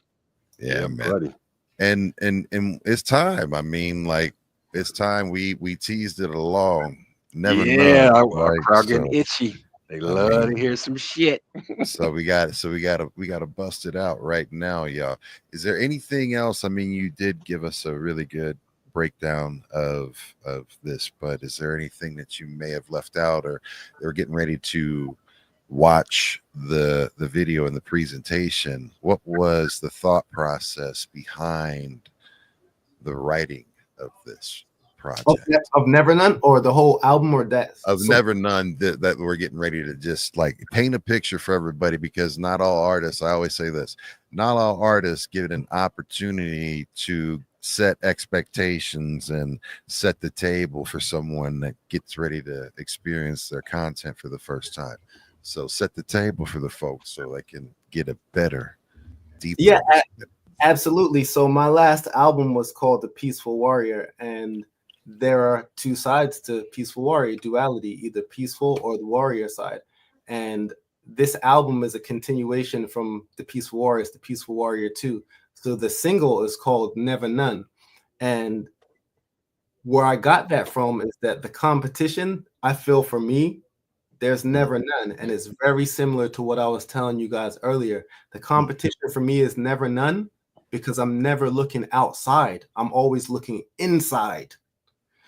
Yeah, man. Buddy. And it's time. I mean, like, it's time. We teased it along. Never yeah, know. Our crowd getting so, itchy. They love to hear some shit. so we gotta bust it out right now, y'all. Is there anything else? I mean, you did give us a really good breakdown of this, but is there anything that you may have left out, or they're getting ready to watch the video and the presentation? What was the thought process behind the writing of this project? Of Never None, or the whole album, or that of Never None, that we're getting ready to just like paint a picture for everybody, because not all artists, I always say this, not all artists get an opportunity to set expectations and set the table for someone that gets ready to experience their content for the first time. So set the table for the folks so they can get a better, deeper. Yeah, absolutely. So my last album was called The Peaceful Warrior, and there are two sides to Peaceful Warrior, duality, either peaceful or the warrior side. And this album is a continuation from The Peaceful Warriors, The Peaceful Warrior 2. So the single is called Never None. And where I got that from is that the competition, I feel, for me, there's never none. And it's very similar to what I was telling you guys earlier. The competition for me is never none, because I'm never looking outside. I'm always looking inside.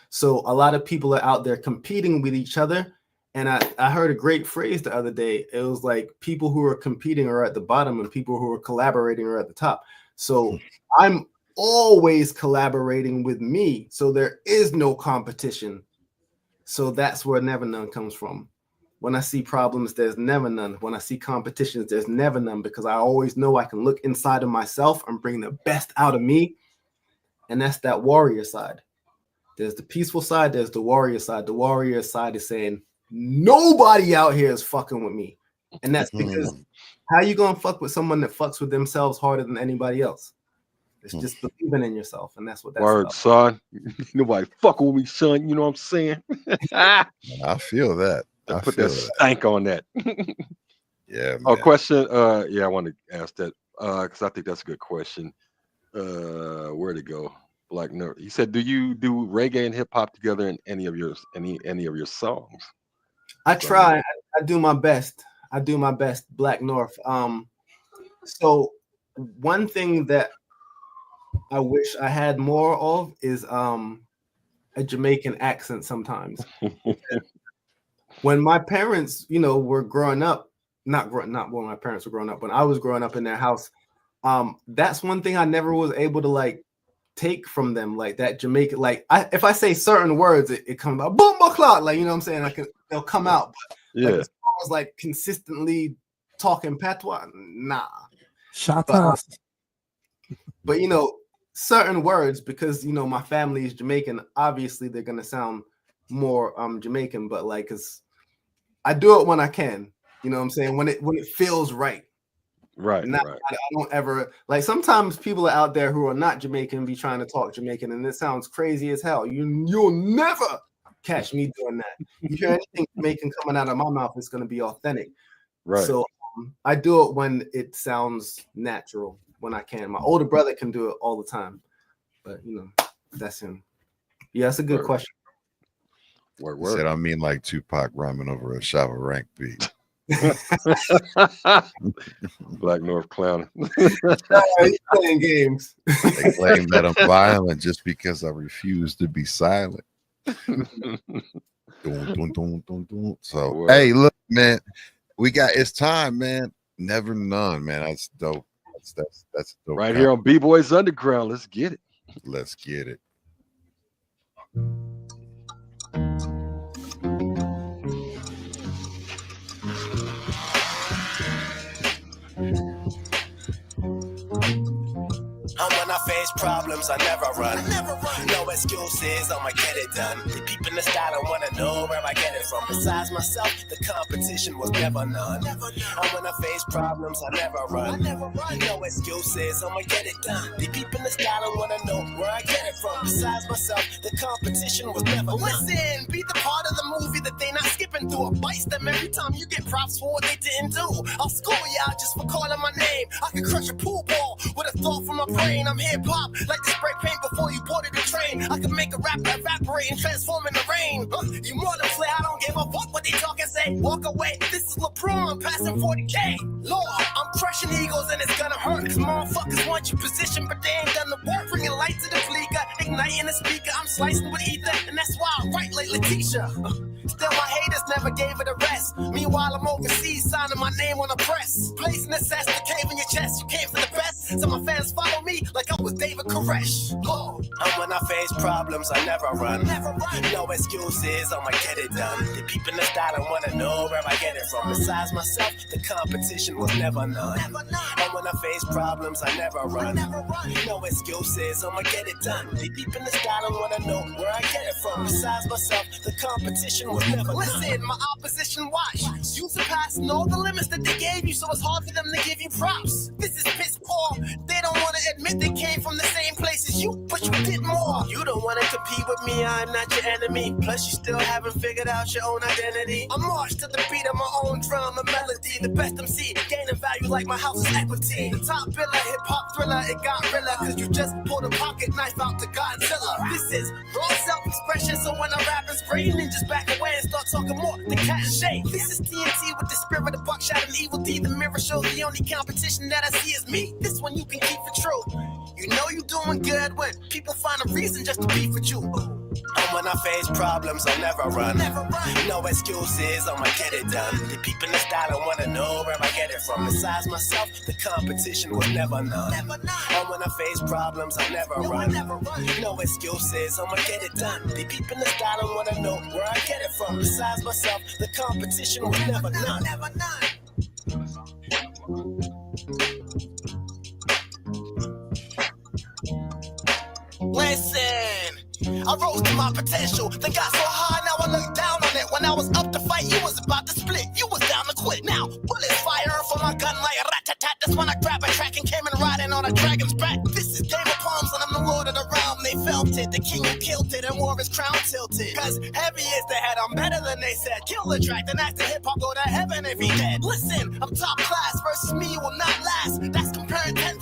So a lot of people are out there competing with each other. And I heard a great phrase the other day. It was like, people who are competing are at the bottom and people who are collaborating are at the top. So I'm always collaborating with me. So there is no competition. So that's where never none comes from. When I see problems, there's never none. When I see competitions, there's never none, because I always know I can look inside of myself and bring the best out of me. And that's that warrior side. There's the peaceful side. There's the warrior side. The warrior side is saying, nobody out here is fucking with me. And that's because how you going to fuck with someone that fucks with themselves harder than anybody else? It's just believing in yourself. And that's what that's Word, about. son. Nobody fucking with me, son. You know what I'm saying? I feel that. I put feel that stank on that. Yeah. Man. Oh, question. Yeah, I want to ask that because I think that's a good question. Where'd it go? Black Nerd. He said, "Do you do reggae and hip hop together in any of your songs?" I try. I do my best. I do my best. Black North. So one thing that I wish I had more of is a Jamaican accent sometimes. When my parents, were growing up, not when my parents were growing up, when I was growing up in their house, that's one thing I never was able to like take from them, like that Jamaican. Like if I say certain words, it comes out boom clock, like, you know what I'm saying? They'll come out. But, yeah. Like, as far as like consistently talking patois, nah. Shut up. But certain words, because my family is Jamaican, obviously they're gonna sound more Jamaican, but like, cause I do it when I can, you know what I'm saying, when it feels right. Right. I don't ever, like, sometimes people are out there who are not Jamaican be trying to talk Jamaican, and it sounds crazy as hell. You'll never catch me doing that. You hear anything Jamaican coming out of my mouth, it's gonna be authentic. Right. So I do it when it sounds natural, when I can. My older brother can do it all the time, but that's him. Yeah, that's a good question. Word. Said I mean like Tupac rhyming over a Shava Rank beat. Black North Clown. He's playing games. They claim that I'm violent just because I refuse to be silent. So, Word. hey, look, man, it's time, man. Never none, man. That's dope. That's dope. Right here on B-Boys Underground. Let's get it. Let's get it. When I face problems, I never run. No excuses, I'ma get it done. The people in the style, I wanna know where I get it from. Besides myself, the competition was never none. And when I face problems, I never run. No excuses, I'ma get it done. The people in the style, I wanna know where I get it from. Besides myself, the competition was never none. Listen, be the part of the movie that they not skipping through. I bite them every time you get props for what they didn't do. I'll school y'all just for calling my name. I can crush a pool ball with a thought from my brain. I'm hip-hop, like the spray paint before you boarded the train. I can make a rapper evaporate and transform in the rain. You more than play, I don't give a fuck what they talk and say. Walk away, this is LeBron, passing 40K. Lord, I'm crushing egos and it's gonna hurt. Cause motherfuckers want your position, but they ain't done the work. Bringing light to the bleaker, igniting the speaker. I'm slicing with ether, and that's why I write like Letitia. Still, my haters never gave it a rest. Meanwhile, I'm overseas, signing my name on a press. Placing the cess, the cave in your chest. You came for the best, so my fans follow me like I was David Koresh. Oh. And when I face problems, I never run. No excuses, I'ma get it done. The people in the style, I wanna know where I get it from. Besides myself, the competition was never none. And when I face problems, I never run. No excuses, I'ma get it done. The people in the style, I wanna know where I get it from. Besides myself, the competition was never none. Listen, my opposition watch. You surpassing all the limits that they gave you, so it's hard for them to give you props. This is piss poor. They don't wanna admit they came from the same place as you, but you did more. You don't wanna compete with me, I'm not your enemy. Plus you still haven't figured out your own identity. I march to the beat of my own drum and melody. The best MC, gaining value like my house's equity. The top biller, hip-hop thriller, it got realer. Cause you just pulled a pocket knife out to Godzilla. This is raw self-expression, so when I rap and spray, ninjas back away and start talking more than cat and shake. This is TNT with the spirit of buckshot and evil D. The mirror shows the only competition that I see is me. This one you can keep for true. You know you doing good when people find a reason just to beef with you. And when I face problems, I never run. No excuses, I'ma get it done. The people in the style, I wanna know where I get it from. Besides myself, the competition was never none. And when I face problems, I never run. No excuses, I'ma get it done. The people in the style, I wanna know where I get it from. Besides myself, the competition was never none. Listen, I rose to my potential, then got so high, now I look down on it. When I was up to fight, you was about to split, you was down to quit. Now, bullets firing from my gun like a rat-tat-tat. That's when I grabbed a track and came in riding on a dragon's back. This is Game of Palms and I'm the lord of the realm. They felt it, the king who killed it and wore his crown tilted. Cause heavy is the head, I'm better than they said. Kill the track, then after hip-hop go to heaven if he dead. Listen, I'm top class, versus me you will not last. That's comparing $10,000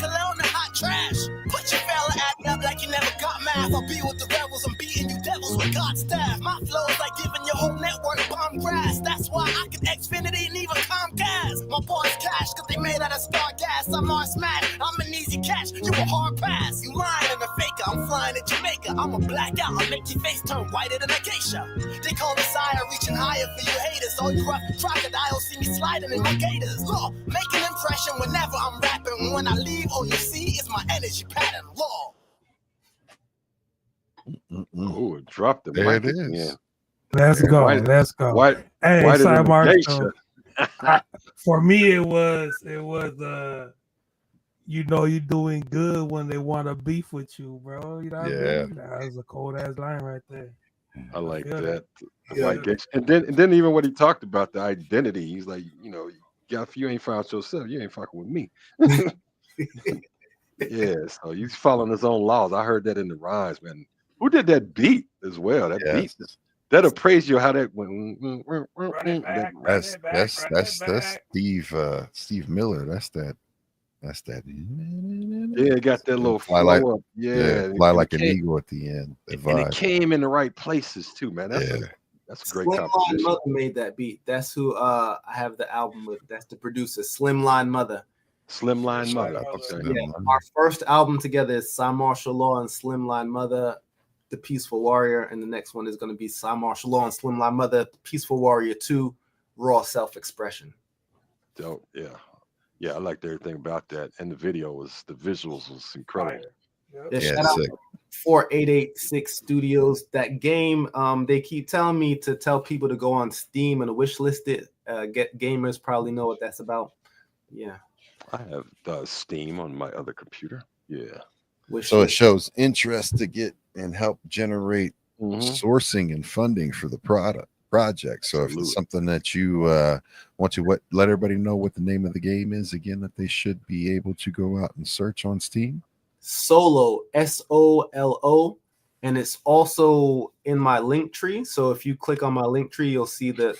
cologne to hot trash. Put your fella act up like you never got math. I'll be with the rebels, I'm beating you devils with God's staff. My flow is like giving your whole network bomb grass. That's why I can Xfinity and even Comcast. My boys cash, cause they made out of star gas. I'm on smash, I'm an easy catch. You a hard pass, you lying and a faker. I'm flying to Jamaica, I'm a blackout. I'll make your face turn whiter than a geisha. They call me sire, reaching higher for you haters. All you rough crocodiles see me sliding in my gators. Law, make an impression whenever I'm rapping. When I leave, all you see is my energy pattern. Law. Oh, it dropped the There mic it is. again. Let's go. Let's go. Hey, whiter than a Cymarshall. geisha. For me, it was you know you're doing good when they want to beef with you, bro. You know what I mean? That was a cold ass line right there. I like feel that. Like geisha. And then even what he talked about the identity, he's like, you know, if you ain't found yourself, you ain't fucking with me. Yeah, so he's following his own laws. I heard that in the rhymes, man. Who did that beat as well? That beat, that'll praise you how that went. That's Steve Miller. That's that. Yeah, it got that little fly like, yeah, fly like an eagle at the end. And it came in the right places too, man. That's That's a great Slimline composition. Mutha made that beat. That's who I have the album with. That's the producer, Slimline Mutha. Slimline Mutha. Okay. Yeah, our first album together is Cymarshall Law and Slimline Mutha, The Peaceful Warrior, and the next one is going to be Cymarshall Law and Slimline Mutha, The Peaceful Warrior 2, Raw Self-Expression. Dope. Yeah, I liked everything about that, and the visuals was incredible. Yeah, shout out 4886 Studios. That game, they keep telling me to tell people to go on Steam and wish list it. Get gamers probably know what that's about. Yeah, I have Steam on my other computer. Yeah. So it shows interest to get and help generate sourcing and funding for the project. So if it's something that you want to let everybody know what the name of the game is again, that they should be able to go out and search on Steam. Solo, SOLO, and it's also in my link tree. So if you click on my link tree, you'll see the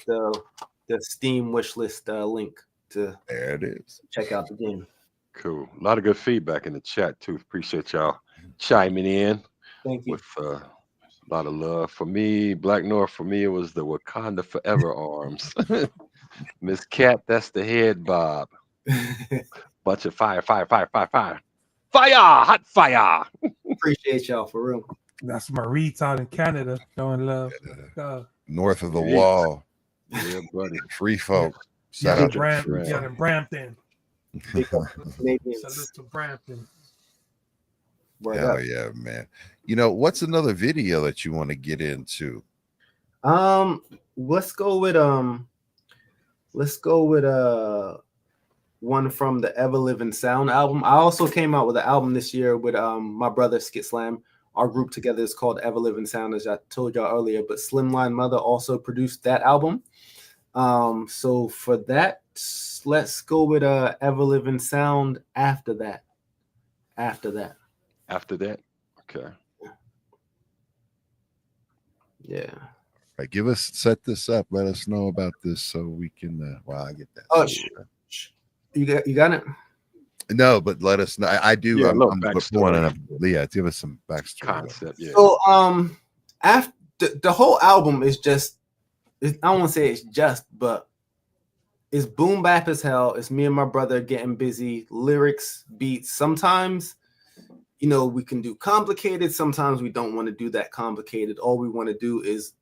Steam wishlist link to there it is. Check out the game. Cool. A lot of good feedback in the chat too. Appreciate y'all chiming in. Thank you. With a lot of love for me, Black North. For me, it was the Wakanda Forever arms. Miss Cat, that's the head bob. Bunch of fire. Fire, hot fire. Appreciate y'all for real. That's Maurice out in Canada showing love. North of the wall. Yeah, buddy. Free folk. Shout out to Brampton. Salute to Brampton. Hell yeah, man. You know, what's another video that you want to get into? Let's go with one from the Everliven Sound album. I also came out with an album this year with my brother Skit Slam. Our group together is called Everliven Sound, as I told y'all earlier, but Slimline Mutha also produced that album. So for that, let's go with Everliven Sound after that. After that. Okay. Yeah. All right, set this up. Let us know about this so we can I get that. Oh, you got it? No, but let us know. I do. Yeah, I'm give us some backstory concept. Yeah. So after the whole album is just, I don't want to say it's just, but it's boom bap as hell. It's me and my brother getting busy, lyrics, beats. Sometimes, you know, we can do complicated. Sometimes we don't want to do that complicated. All we want to do is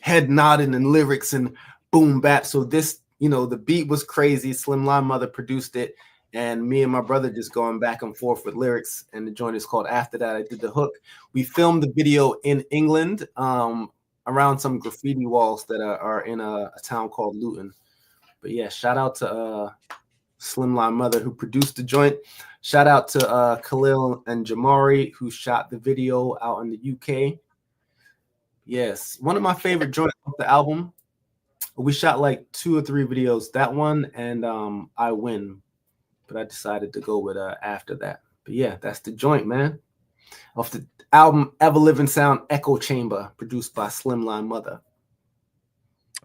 head nodding and lyrics and boom bap. So this, you know, the beat was crazy. Slimline Mutha produced it, and me and my brother just going back and forth with lyrics. And the joint is called After That. I did the hook. We filmed the video in England, around some graffiti walls that are in a town called Luton. But yeah, shout out to Slimline Mutha who produced the joint. Shout out to Khalil and Jamari who shot the video out in the UK. Yes, one of my favorite joints of the album. We shot like 2 or 3 videos. That one and I Win. But I decided to go with After That. But yeah, that's the joint, man. Off the album Everliven Sound Echo Chamber, produced by Slimline Mutha.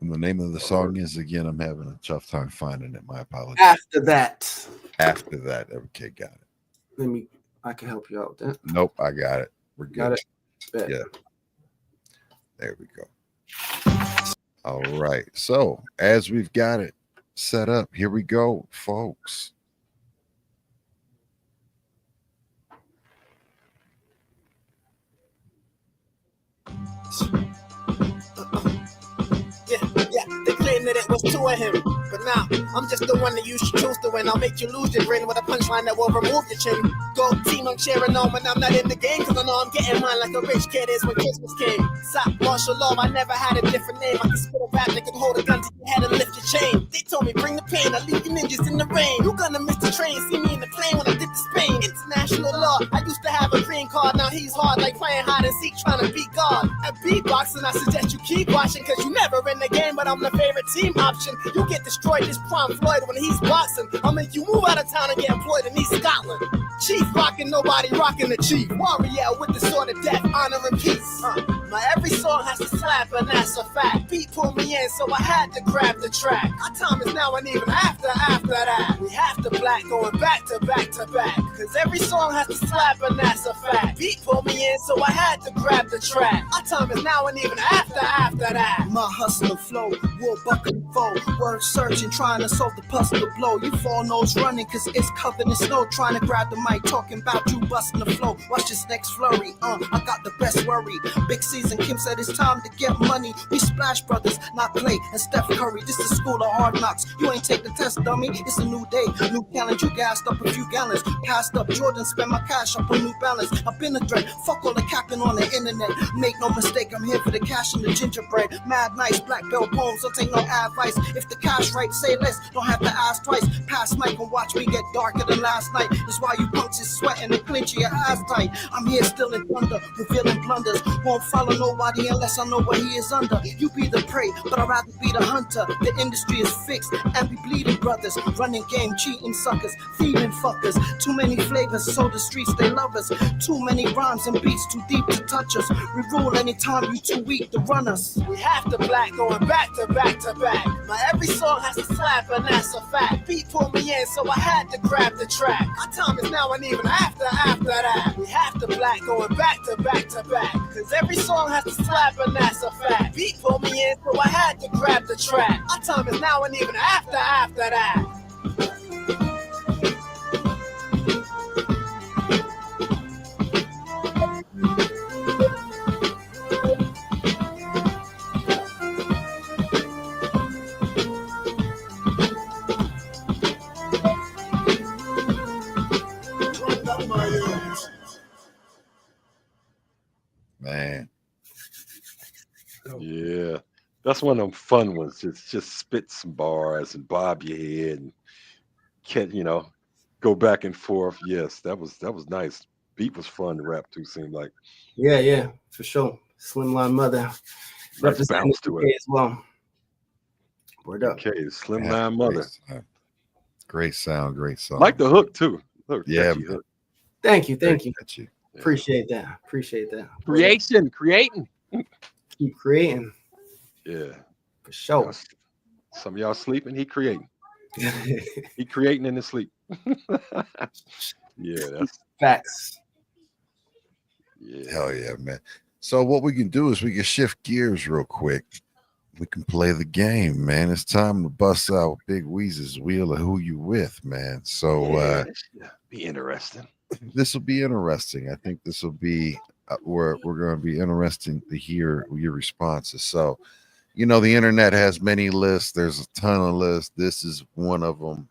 And the name of the song is, again, I'm having a tough time finding it. My apologies. After That. After That. Okay, got it. I can help you out with that. Nope, I got it. We're good. Got it. Bet. Yeah. There we go. All right. So as we've got it set up, here we go, folks. Yeah, they claim that it was 2 of him, but now I'm just the one that you should choose to win. I'll make you lose your brain with a punchline that will remove your chin. Go team, I'm cheering on when I'm not in the game, cause I know I'm getting mine like a rich kid is when Christmas came. Cymarshall Law, I never had a different name. I can spit a rap that can hold a gun to your head and lift your chain. They told me bring the pain, I leave you ninjas in the rain. You gonna miss the train, see me in the plane when I did to Spain. International law, I used to have a green card, now he's hard like playing hide and seek, trying to beat God. At beatboxing, I suggest you keep watching, cause you never in the game, but I'm the favorite team option. You get destroyed this Prime Floyd when he's boxing. I'll make you move out of town and get employed in East Scotland. Chief rocking, nobody rocking the chief. Warrior with the sword of death, honor and peace. My every song has to slap, and that's a fact. Beat pulled me in, so I had to grab the track. Our time is now and even after that. We have to black going back to back to back. Cause every song has to slap, and that's a fact. Beat pulled me in, so I had to grab the track. Our time is now and even after that. My hustler flow, war bucket foe. Word searching, trying to solve the puzzle to blow. You fall nose running, cause it's covered in snow. Trying to grab the mic, talking about you busting the flow. Watch this next flurry, I got the best worry. Big season, Kim said it's time to get money. We Splash Brothers, not Clay and Steph Curry. This is school of hard knocks. You ain't take the test, dummy. It's a new day, new challenge. You gassed up a few gallons. Passed up Jordan, spend my cash up on New Balance. I've been a threat, fuck all the capping on the internet. Make no mistake, I'm here for the cash and the gingerbread. Mad nice, black belt poems, don't take no advice. If the cash right, say less, don't have to ask twice. Pass mic and watch me get darker than last night. That's why you punks is sweating and clenching your ass tight. I'm here still in thunder, revealing blunders. Won't follow nobody unless I know what he is under. You be the prey, but I'd rather be the hunter. The industry is fixed, and we bleeding brothers. Running game, cheating suckers, feeding fuckers. Too many flavors, so the streets they love us. Too many rhymes and beats, too deep to touch us. We rule anytime you too weak to run us. We have to black going back to back to back. My every song has to slap, and that's a fact. Beat pulled me in, so I had to grab the track. Our time is now and even after that. We have to black going back to back to back. Cause every song has to slap, and that's a fact. Beat pulled me in, so I had to grab the track. Our time is now and even after that. Man. Yeah, that's one of them fun ones. Just spit some bars and bob your head and can go back and forth. Yes, that was nice. Beat was fun to rap to. Seemed like Yeah, for sure. Slimline Mutha nice bounce to it as well. Word up. Okay, Slimline Mutha. Great sound, great song. Like the hook too. Look, Yeah. hook. Thank you. Catchy. Appreciate that. Creating. Keep creating. Yeah, For sure. Some of y'all sleeping. He creating. He creating in his sleep. Yeah, that's Facts. yeah. Hell yeah, man. So what we can do is we can shift gears real quick. We can play the game, man. It's time to bust out Big Weeze's wheel of who you with, man. So This should be interesting. this will be interesting. I think this will be we're going to be interesting to hear your responses. So, the internet has many lists. There's a ton of lists. This is one of them.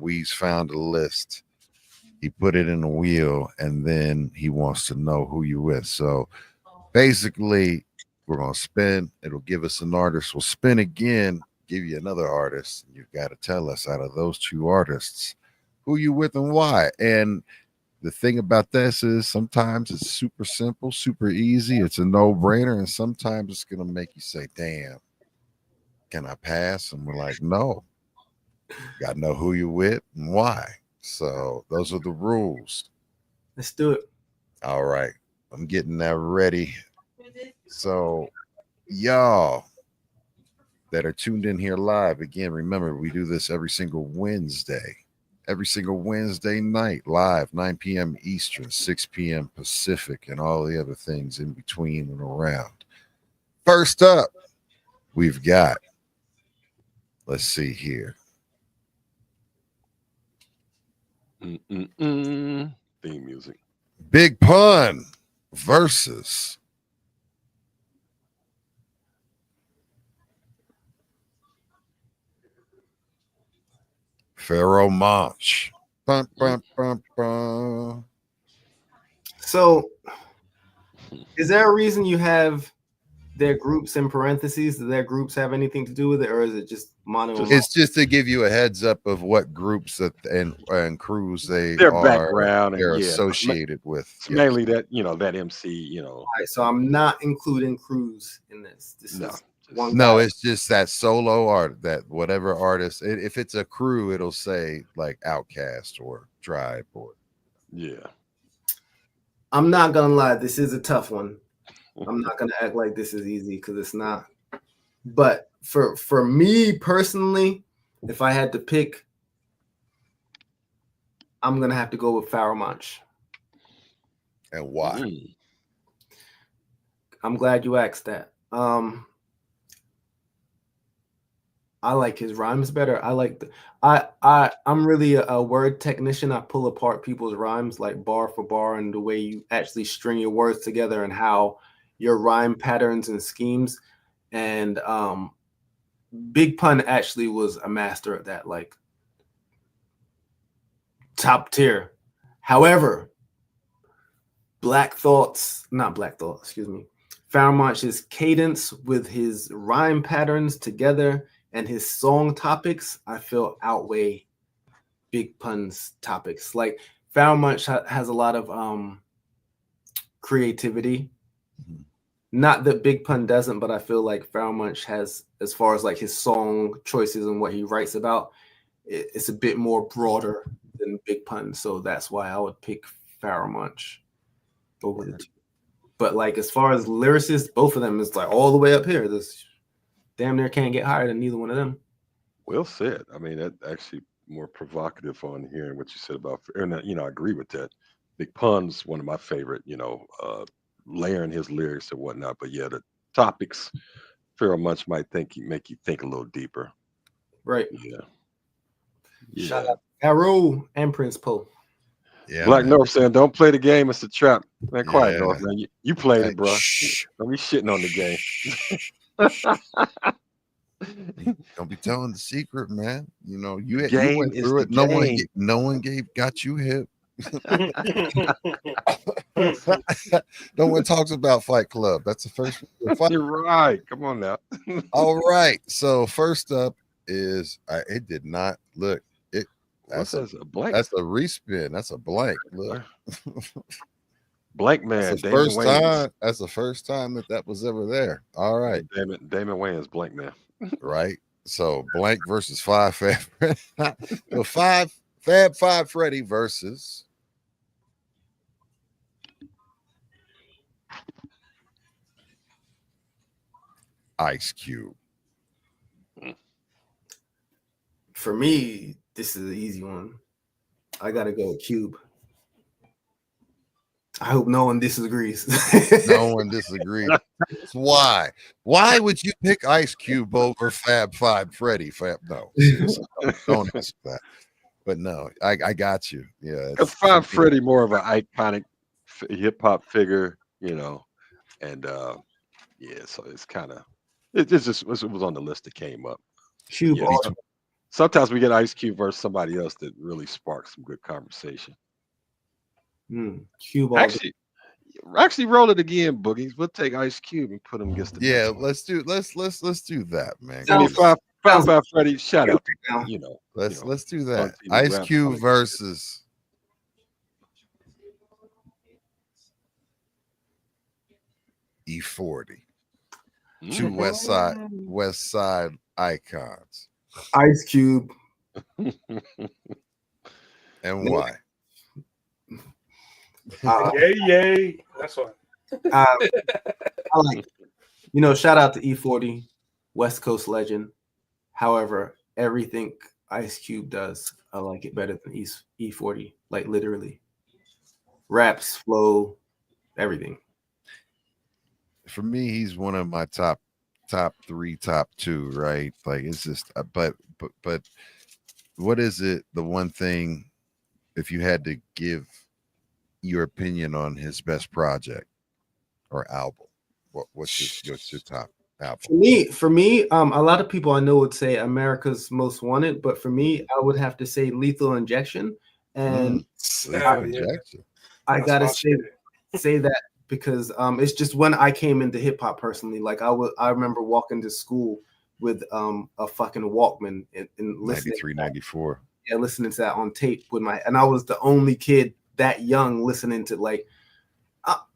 Weez found a list. He put it in a wheel, and then he wants to know who you with. So basically, we're going to spin. It'll give us an artist. We'll spin again, give you another artist. You've got to tell us out of those two artists who you with and why. And the thing about this is sometimes it's super simple, super easy. It's a no-brainer. And sometimes it's going to make you say, damn, can I pass? And we're like, no. Got to know who you with and why. So those are the rules. Let's do it. All right. I'm getting that ready. So y'all that are tuned in here live, again, remember, we do this every single Wednesday night, live, 9 p.m. Eastern, 6 p.m. Pacific, and all the other things in between and around. First up, we've got, let's see here. Theme music. Big Pun versus Pharaoh Monch. Bum, bum, bum, bum. So, is there a reason you have their groups in parentheses? Do their groups have anything to do with it, or is it just mono? It's just to give you a heads up of what groups and crews Their are, background and they're yeah, associated with. It's mainly that that MC. All right, so I'm not including crews in this. This No. is one. No, guy. it's just that solo art, that whatever artist. If it's a crew, it'll say like Outcast or Tribe or. Yeah. I'm not gonna lie. This is a tough one. I'm not gonna act like this is easy because it's not. But for me personally, if I had to pick, I'm gonna have to go with Pharoah Monch. And why? I'm glad you asked that. I like his rhymes better. I'm really a word technician. I pull apart people's rhymes like bar for bar and the way you actually string your words together and how your rhyme patterns and schemes. And Big Pun actually was a master at that, like top tier. However, Pharoah Monch's cadence with his rhyme patterns together and his song topics, I feel outweigh Big Pun's topics. Like Pharoah Monch has a lot of creativity. Not that Big Pun doesn't, but I feel like Pharoah Monch has, as far as like his song choices and what he writes about, it's a bit more broader than Big Pun. So that's why I would pick Pharoah Monch over the two. But like as far as lyricists, both of them is like all the way up here. This damn near can't get higher than neither one of them. Well said. I mean, that actually more provocative on hearing what you said about, and I agree with that. Big Pun's one of my favorite, layering his lyrics and whatnot. But yeah, the topics, Pharoah Monch might make you think a little deeper. Right. Yeah. Shout out Arrow and Prince Poe. Yeah, Black man. North saying, "Don't play the game. It's a trap." Man, quiet, Yeah. North, man. You played it, bro. Shh. Don't be shitting on the game. Don't be telling the secret, man. You game went is through the it. game. No one got you hip. No one talks about Fight Club. That's the first fight. You're right. Come on now. All right. So first up is it did not look it. That's a blank. That's a respin. That's a blank. Look. Blank man. That's the Damon first Wayans. time. That's the first time that was ever there. All right. Damon Wayans, blank man. Right. So blank versus Five Fab. So Fab Five Freddy versus Ice Cube. For me, this is an easy one. I gotta go with Cube. I hope no one disagrees. No one disagrees. Why? Why would you pick Ice Cube over Fab Five Freddy? No, seriously, don't ask that. But no, I got you. Yeah, Because Five Freddy more of an iconic hip hop figure, and so it's kind of it was on the list that came up. Cube. Yeah, sometimes we get Ice Cube versus somebody else that really sparks some good conversation. Cube. Actually, roll it again, Boogies. We'll take Ice Cube and put him against the. Yeah, let's do that, man. Five Freddy, shout out to Let's do that. Ice Cube versus E40. Two West Side icons. Ice Cube. And why? Yay. That's why. I like, shout out to E40, West Coast legend. However, everything Ice Cube does, I like it better than E40. Like literally, raps, flow, everything. For me, he's one of my top three, top two, right? Like it's just, but what is it? The one thing, if you had to give your opinion on his best project or album, what's your top album? For me, a lot of people I know would say America's Most Wanted, but for me, I would have to say Lethal Injection. And I gotta say that because it's just when I came into hip hop personally. Like I remember walking to school with a fucking Walkman and listening 93, 94. Yeah, listening to that on tape and I was the only kid that young listening to, like,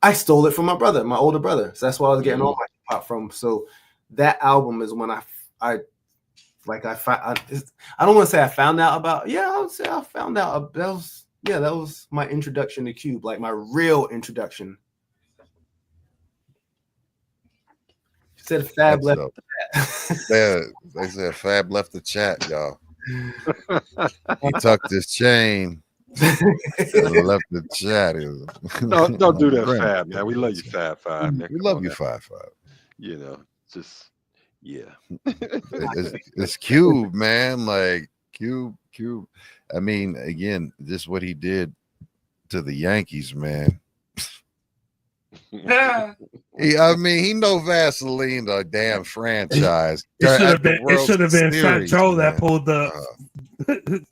I stole it from my brother, my older brother. So that's why I was getting all my hip hop from. So that album is when I don't want to say I found out about. Yeah, I would say I found out. That was my introduction to Cube, like my real introduction. Said Fab That's left. dope. Yeah, they said Fab left the chat, y'all. He tucked his chain and left the chat. Don't do that, Fab, man. We love you, Fab Five, man. We Come love on you, now. 5-5. You know, just yeah. It's Cube, man. Like Cube. I mean, again, just what he did to the Yankees, man. He know Vaseline, the damn franchise. It should have been Fat Joe that man. pulled the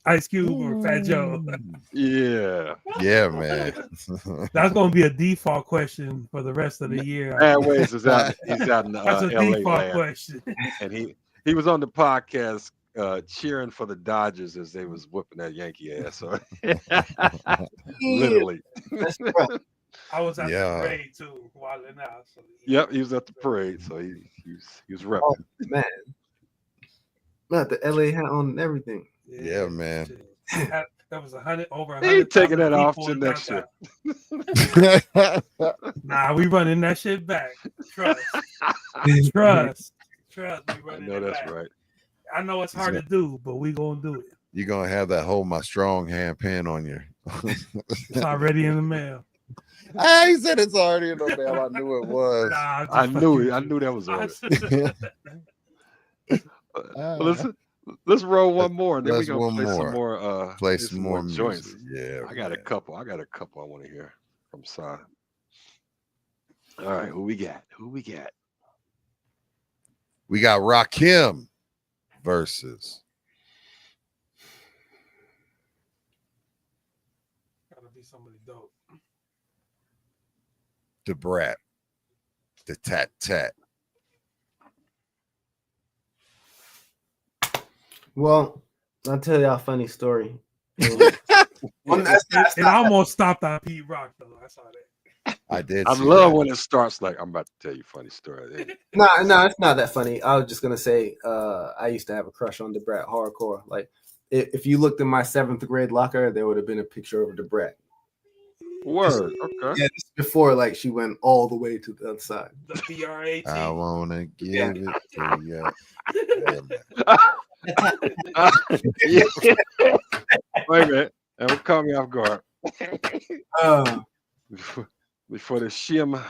Ice Cube or Fat Joe. Yeah. Yeah, man. That's gonna be a default question for the rest of the year. Airways is out. He's out in That's a LA default land, question. and he was on the podcast cheering for the Dodgers as they was whooping that Yankee ass. So literally. That's right. I was at Yeah. the parade too, wilding out. So Yep, he was at the parade, so he was repping. Oh, man. Not the LA hat on and everything. Yeah, man. That was over He ain't 100,000 taking that off people to in next year. downtown. Nah, we running that shit back. Trust. We I running know it that's back. right. I know it's hard to do, but we gonna do it. You're gonna have that hold my strong hand pen on you. It's already in the mail. He said it's already in the mail. I knew it was. Nah, I knew that was on it. Let's roll one more, and then we're gonna play some more. Play some more joints. music. Yeah, I got a couple. I want to hear from Cy. All right, who we got? We got Rakim versus. Gotta be somebody dope. The Brat, the Tat Tat. Well, I'll tell y'all a funny story. It almost stopped on Pete Rock though. I saw that. I did. I love when it starts like I'm about to tell you a funny story. No, it's not that funny. I was just gonna say, I used to have a crush on the Brat hardcore. Like, if you looked in my 7th grade locker, there would have been a picture of the Brat. Word. Okay. Yeah, this is before like she went all the way to the other side. The BRAT. I wanna give it to you. Wait a minute. That would caught me off guard. Before the shim.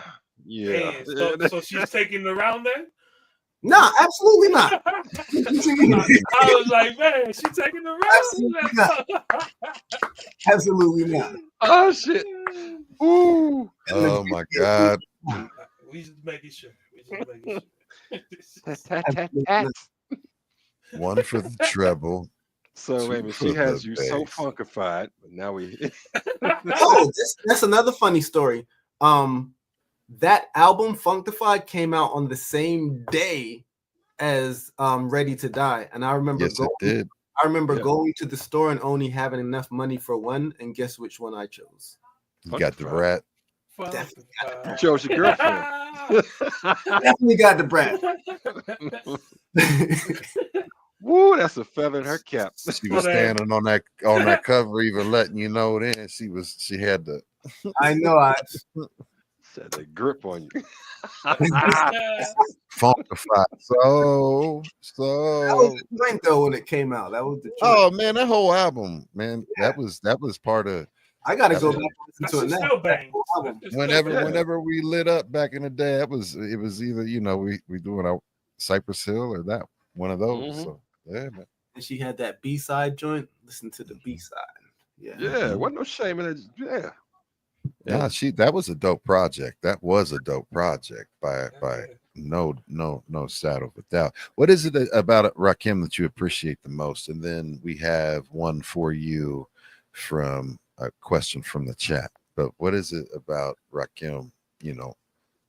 Yeah. Man, so she's taking the round then? No, absolutely not. I was like, man, she taking the round? Absolutely not. Oh shit. Ooh. Oh my God. We just making sure. One for the treble. So maybe for she has the you so bass. funkified, but now we Oh, that's another funny story. That album Functified came out on the same day as Ready to Die, and I remember Yes, it did. going to the store and only having enough money for one, and guess which one I chose? You got the Brat. you chose your girlfriend. Definitely got the Brat. Woo, that's a feather in her cap. She was standing on that cover, even letting you know. Then she had the. I know. I said the grip on you. Funkified. So. That was the joint though when it came out. That was the joint. Oh man, that whole album, man. Yeah. That was part of. I gotta go back and listen to it now. Whenever we lit up back in the day, it was either we doing our Cypress Hill or that one of those. Mm-hmm. So yeah, man. And she had that B-side joint. Listen to the B-side. Yeah, wasn't no shame in it. Yeah. Nah, that was a dope project. That was a dope project by no shadow of a doubt. What is it about it, Rakim, that you appreciate the most? And then we have one for you from a question from the chat. But what is it about Rakim,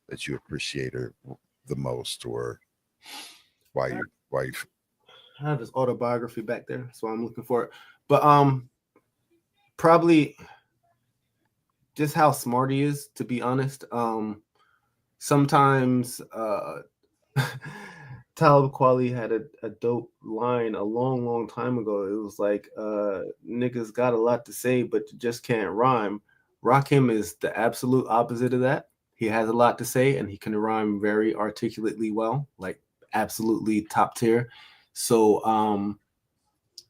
that you appreciate her the most, or why you I have his autobiography back there, so I'm looking for it. But probably just how smart he is, to be honest. Sometimes Talib Kweli had a dope line a long time ago. It was like, niggas got a lot to say, but you just can't rhyme. Rakim is the absolute opposite of that. He has a lot to say, and he can rhyme very articulately well, like absolutely top tier. So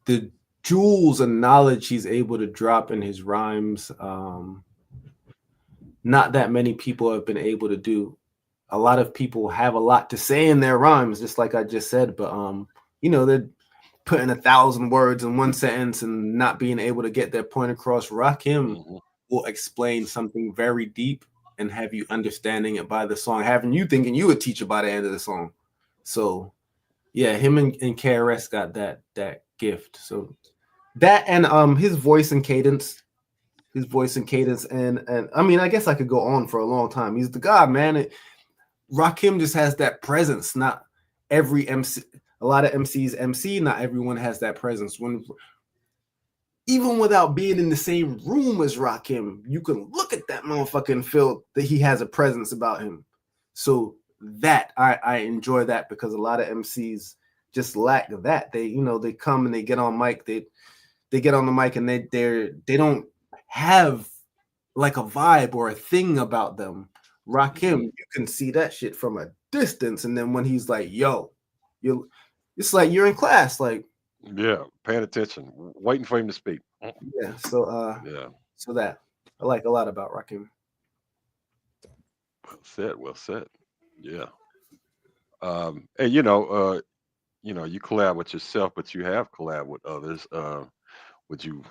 the jewels and knowledge he's able to drop in his rhymes, not that many people have been able to do. A lot of people have a lot to say in their rhymes, just like I just said, but they're putting 1,000 words in one sentence and not being able to get their point across. Rakim will explain something very deep and have you understanding it by the song, having you thinking you a teacher by the end of the song. So yeah, him and KRS got that gift. So that and his voice and cadence. And I mean, I guess I could go on for a long time. He's the god, man. Rakim just has that presence. Not every MC, a lot of MCs MC, not everyone has that presence. When even without being in the same room as Rakim, you can look at that motherfucker and feel that he has a presence about him. So that I enjoy that, because a lot of MCs just lack that. They come and they get on mic, they get on the mic and they don't have like a vibe or a thing about them. Rakim, you can see that shit from a distance, and then when he's like, "Yo," it's like you're in class, like, yeah, paying attention, waiting for him to speak. yeah. So Yeah, so that I like a lot about Rakim. well said. Yeah. And you collab with yourself, but you have collab with others. Would you,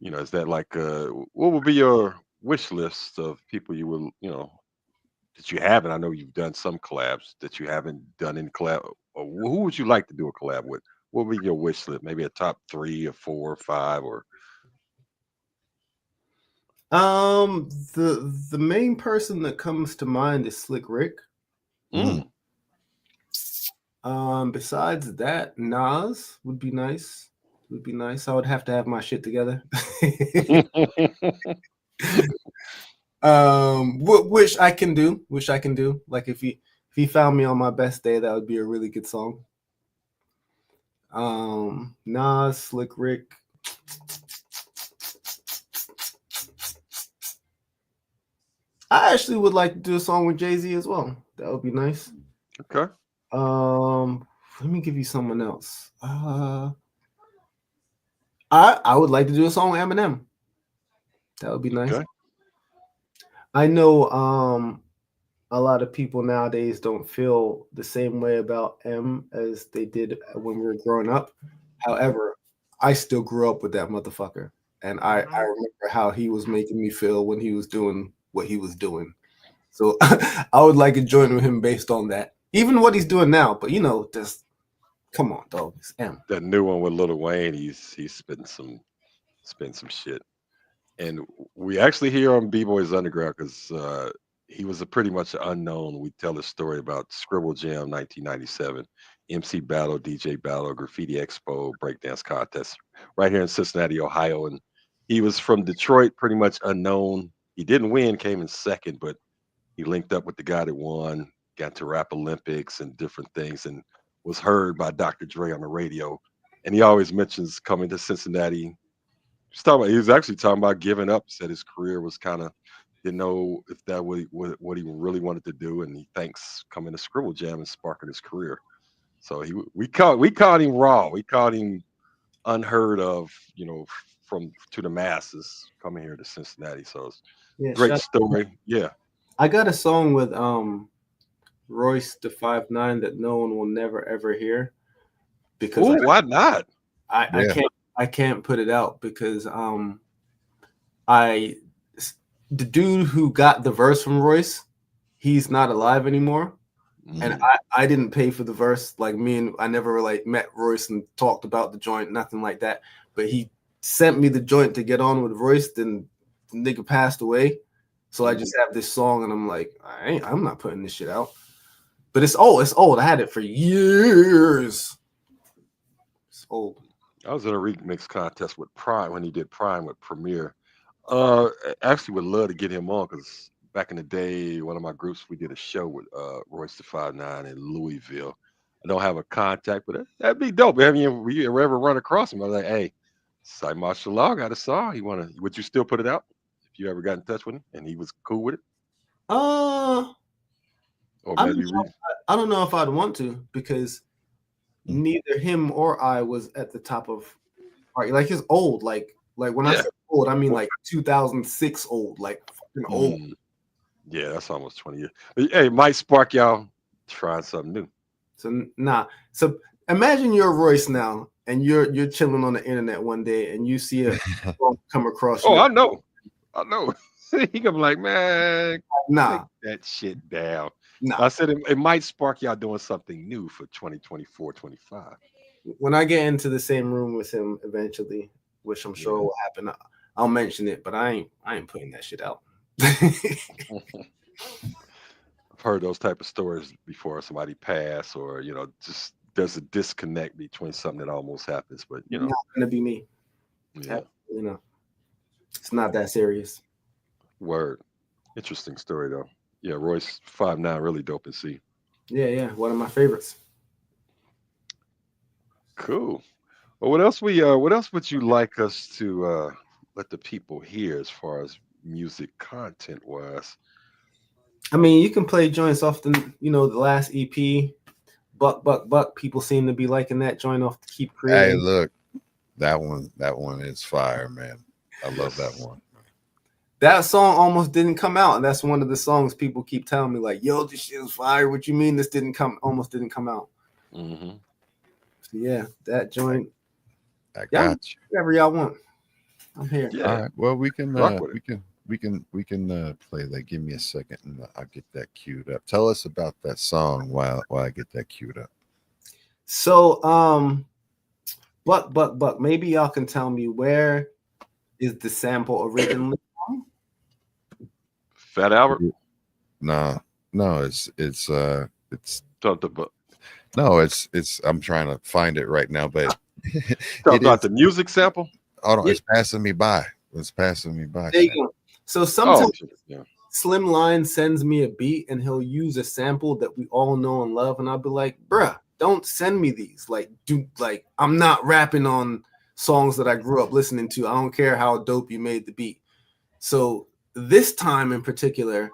is that like, what would be your wish list of people you will, that you haven't? I know you've done some collabs that you haven't done any collab. Or who would you like to do a collab with? What would be your wish list? Maybe a top 3 or 4 or 5 or. The main person that comes to mind is Slick Rick. Besides that, Nas would be nice. I would have to have my shit together. Wish I can do. Like if he found me on my best day, that would be a really good song. Nas, Slick Rick. I actually would like to do a song with Jay-Z as well. That would be nice. Okay. Let me give you someone else. I would like to do a song with Eminem. That would be nice. Okay. I know a lot of people nowadays don't feel the same way about M as they did when we were growing up. However, I still grew up with that motherfucker. And I remember how he was making me feel when he was doing what he was doing. So I would like to join with him based on that. Even what he's doing now, but just come on, dog. It's M. That new one with Lil Wayne, he's spitting some shit. And we actually hear on B-Boys Underground, because he was a pretty much unknown. We tell a story about Scribble Jam 1997, MC Battle, DJ Battle, Graffiti Expo, Breakdance Contest, right here in Cincinnati, Ohio. And he was from Detroit, pretty much unknown. He didn't win, came in second, but he linked up with the guy that won, got to Rap Olympics and different things, and was heard by Dr. Dre on the radio. And he always mentions coming to Cincinnati. He was actually talking about giving up. Said his career was kind of, didn't know if that was what he really wanted to do, and he thanks coming to Scribble Jam and sparking his career. So we called him raw. We called him unheard of, from to the masses coming here to Cincinnati. So it's great story. Yeah. I got a song with Royce the 5'9" that no one will never ever hear, because why not? I can't put it out because the dude who got the verse from Royce, he's not alive anymore. And I didn't pay for the verse. Like I never like met Royce and talked about the joint, nothing like that. But he sent me the joint to get on with Royce. Then the nigga passed away. So I just have this song and I'm like, I'm not putting this shit out. But it's old. I had it for years. It's old. I was in a remix contest with Prime when he did Prime with Premier. Actually would love to get him on, because back in the day, one of my groups, we did a show with Royce the 5'9" in Louisville. I don't have a contact, but that'd be dope. Have you ever run across him? I was like, hey, Cymarshall Law got a song. Would you still put it out if you ever got in touch with him and he was cool with it? Or maybe I don't know if I'd want to, because neither him or I was at the top of like it's old. Like when I say old, I mean like 2006 old, like fucking old. Yeah, that's almost 20 years. But, hey, it might spark y'all trying something new. So So imagine you're Royce now, and you're chilling on the internet one day, and you see a song come across. I know. He gonna be like, man, nah, take that shit down. Nah. I said it might spark y'all doing something new for 2024, 25. When I get into the same room with him eventually, which I'm sure will happen, I'll mention it, but I ain't putting that shit out. I've heard those type of stories before. Somebody pass, or just there's a disconnect between something that almost happens, but not gonna be me. Yeah, it's not that serious. Word. Interesting story though. Yeah, Royce 5'9", really dope and see. Yeah, one of my favorites. Cool. Well, what else would you like us to let the people hear as far as music content wise? I mean, you can play joints off the last EP, Buck. People seem to be liking that joint off to keep creating. Hey, look, that one is fire, man. I love that one. That song almost didn't come out, and that's one of the songs people keep telling me, like, "Yo, this shit is fire." What you mean this almost didn't come out? Mm-hmm. So yeah, that joint. I got you. Whatever y'all want, I'm here. Yeah. All right. Well, we can play that. Give me a second, and I'll get that queued up. Tell us about that song while I get that queued up. So, Buck. Maybe y'all can tell me, where is the sample originally from? Fat Albert? No, it's something, but no, it's. I'm trying to find it right now, but talk about the music sample. Hold on, it's passing me by. It's passing me by. There you go. So sometimes Slimline sends me a beat, and he'll use a sample that we all know and love, and I'll be like, bruh, don't send me these. I'm not rapping on songs that I grew up listening to. I don't care how dope you made the beat. So this time in particular,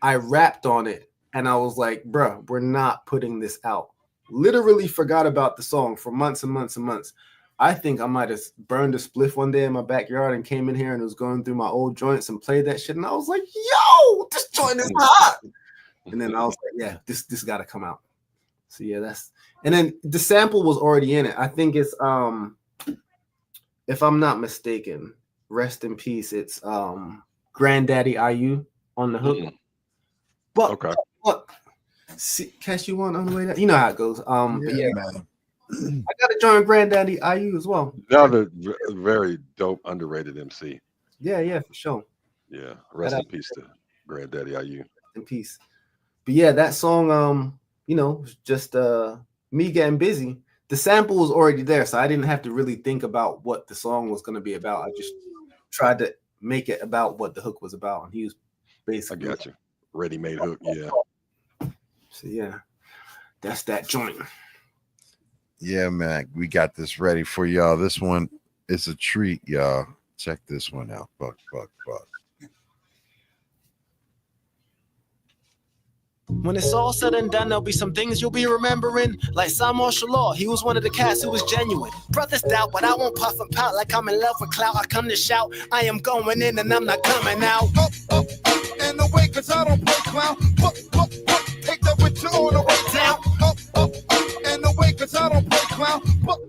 I rapped on it, and I was like, bruh, we're not putting this out. Literally forgot about the song for months and months and months. I think I might have burned a spliff one day in my backyard and came in here and was going through my old joints and played that shit. And I was like, yo, this joint is hot. And then I was like, yeah, this got to come out. So yeah, and then the sample was already in it. I think it's, if I'm not mistaken, rest in peace, it's Granddaddy IU on the hook. But okay. See, catch you on the way down. You know how it goes. But yeah, man. I got to join Granddaddy IU as well. Another very dope, underrated MC. Yeah, for sure. Yeah, rest in peace to Granddaddy IU. In peace. But yeah, that song, just me getting busy. The sample was already there, so I didn't have to really think about what the song was going to be about. I just tried to make it about what the hook was about, and he was basically. I got you. Ready-made hook, yeah. So yeah, that's that joint. Yeah, man, we got this ready for y'all. This one is a treat, y'all. Check this one out. Buck. When it's all said and done, there'll be some things you'll be remembering. Like Cymarshall Law, he was one of the cats who was genuine. Brothers doubt, but I won't puff and pout like I'm in love with clout. I come to shout, I am going in and I'm not coming out. Up, and away, cause I don't play clown. Buck, take that with you all the way down. Up, and away, cause I don't play clown. Buck,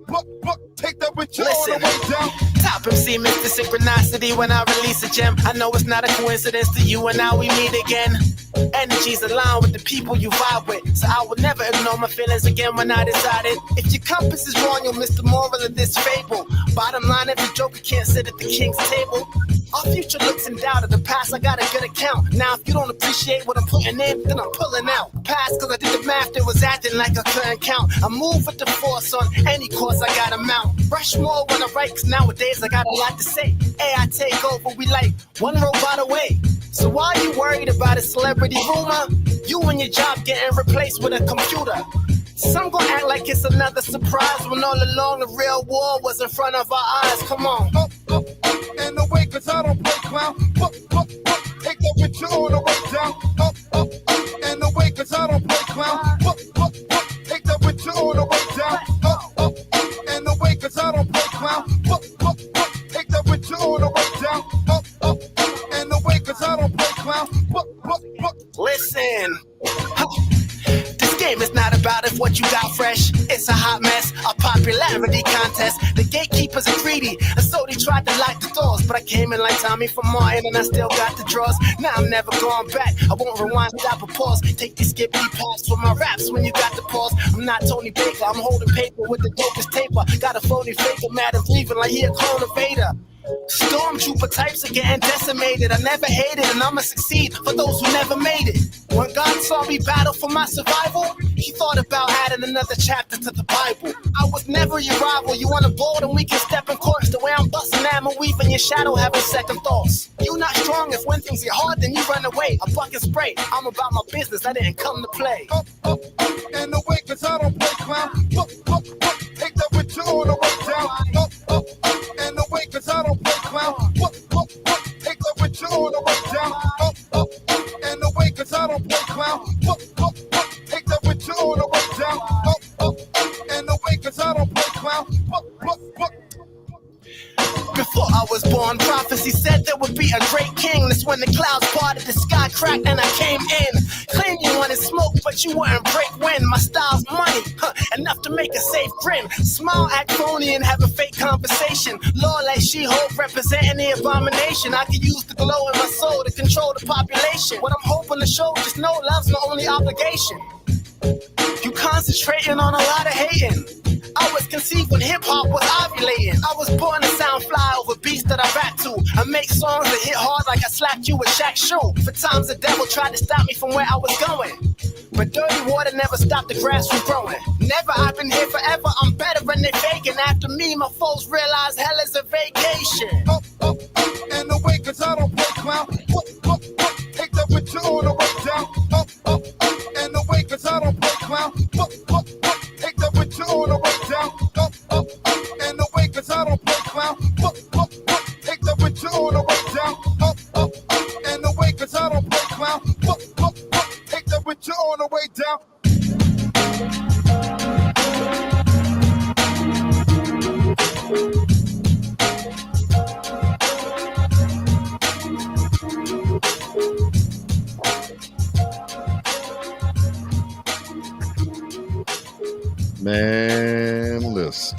take that with you all the way down. Top MC, Mr. Synchronicity when I release a gem. I know it's not a coincidence to you and now we meet again. Energies align with the people you vibe with, so I would never ignore my feelings again when I decided. If your compass is wrong, you'll miss the moral of this fable. Bottom line, every joker can't sit at the king's table. Our future looks in doubt. Of the past, I got a good account. Now, if you don't appreciate what I'm putting in, then I'm pulling out. Past, cause I did the math, it was acting like I couldn't count. I move with the force on any course I got a mount. Rush more when I write, cause nowadays I got a lot to say. Hey, I take over, we like one robot away. So why are you worried about a celebrity rumor? You and your job getting replaced with a computer. Some gon' act like it's another surprise when all along the real war was in front of our eyes. Come on. Up, and away, cause I don't play clown. Take that with you all the way down. Up, you got fresh. It's a hot mess, a popularity contest. The gatekeepers are greedy, and so they tried to lock the doors. But I came in like Tommy from Martin, and I still got the draws. Now I'm never going back. I won't rewind, stop, or pause. Take these skippy pass for my raps when you got the pause. I'm not Tony Baker, I'm holding paper with the dopest taper. Got a phony faker, mad and breathing like he a clone of Vader. Stormtrooper types are getting decimated. I never hated, and I'ma succeed for those who never made it. When God saw me battle for my survival, he thought about adding another chapter to the Bible. I was never your rival. You on a board and we can step in course. The way I'm busting at my weave in your shadow, having second thoughts. You not strong if when things get hard, then you run away. A buck and spray. I'm about my business. I didn't come to play. Up, and away, cause I don't play clown. Up, take that with you on the way down. Up, and away, cause I don't play clown. Up, take that with you on the way down. Up, and away, cause I don't play clown. Up, take that with you on the way down. Up, and away, cause I don't play clown. Before I was born, prophecy said there would be a great king. That's when the clouds parted, the sky cracked, and I came in. Claim you wanted smoke, but you wouldn't break wind. My style's money, enough to make a safe grin. Smile, act phony, and have a fake conversation. Law like She-Hulk, representing the abomination. I could use the glow in my soul to control the population. What I'm hoping to show, just know love's my only obligation. You concentrating on a lot of hating. I was conceived when hip-hop was ovulating. I was born to sound fly over beats that I rap to. I make songs that hit hard like I slapped you with Shaq's shoe. For times the devil tried to stop me from where I was going. But dirty water never stopped the grass from growing. Never, I've been here forever, I'm better than they faking. After me, my foes realize hell is a vacation. Up, and away, cause I don't play clown. Up, take that with you on the way down. Up, and away, cause I don't play clown. Up, take that with you on the way down. Up, and away, cause I don't play clown. Up, take that with you on the way down. Up, and away, cause I don't play clown. Up, take that with you on the way down. Man, listen.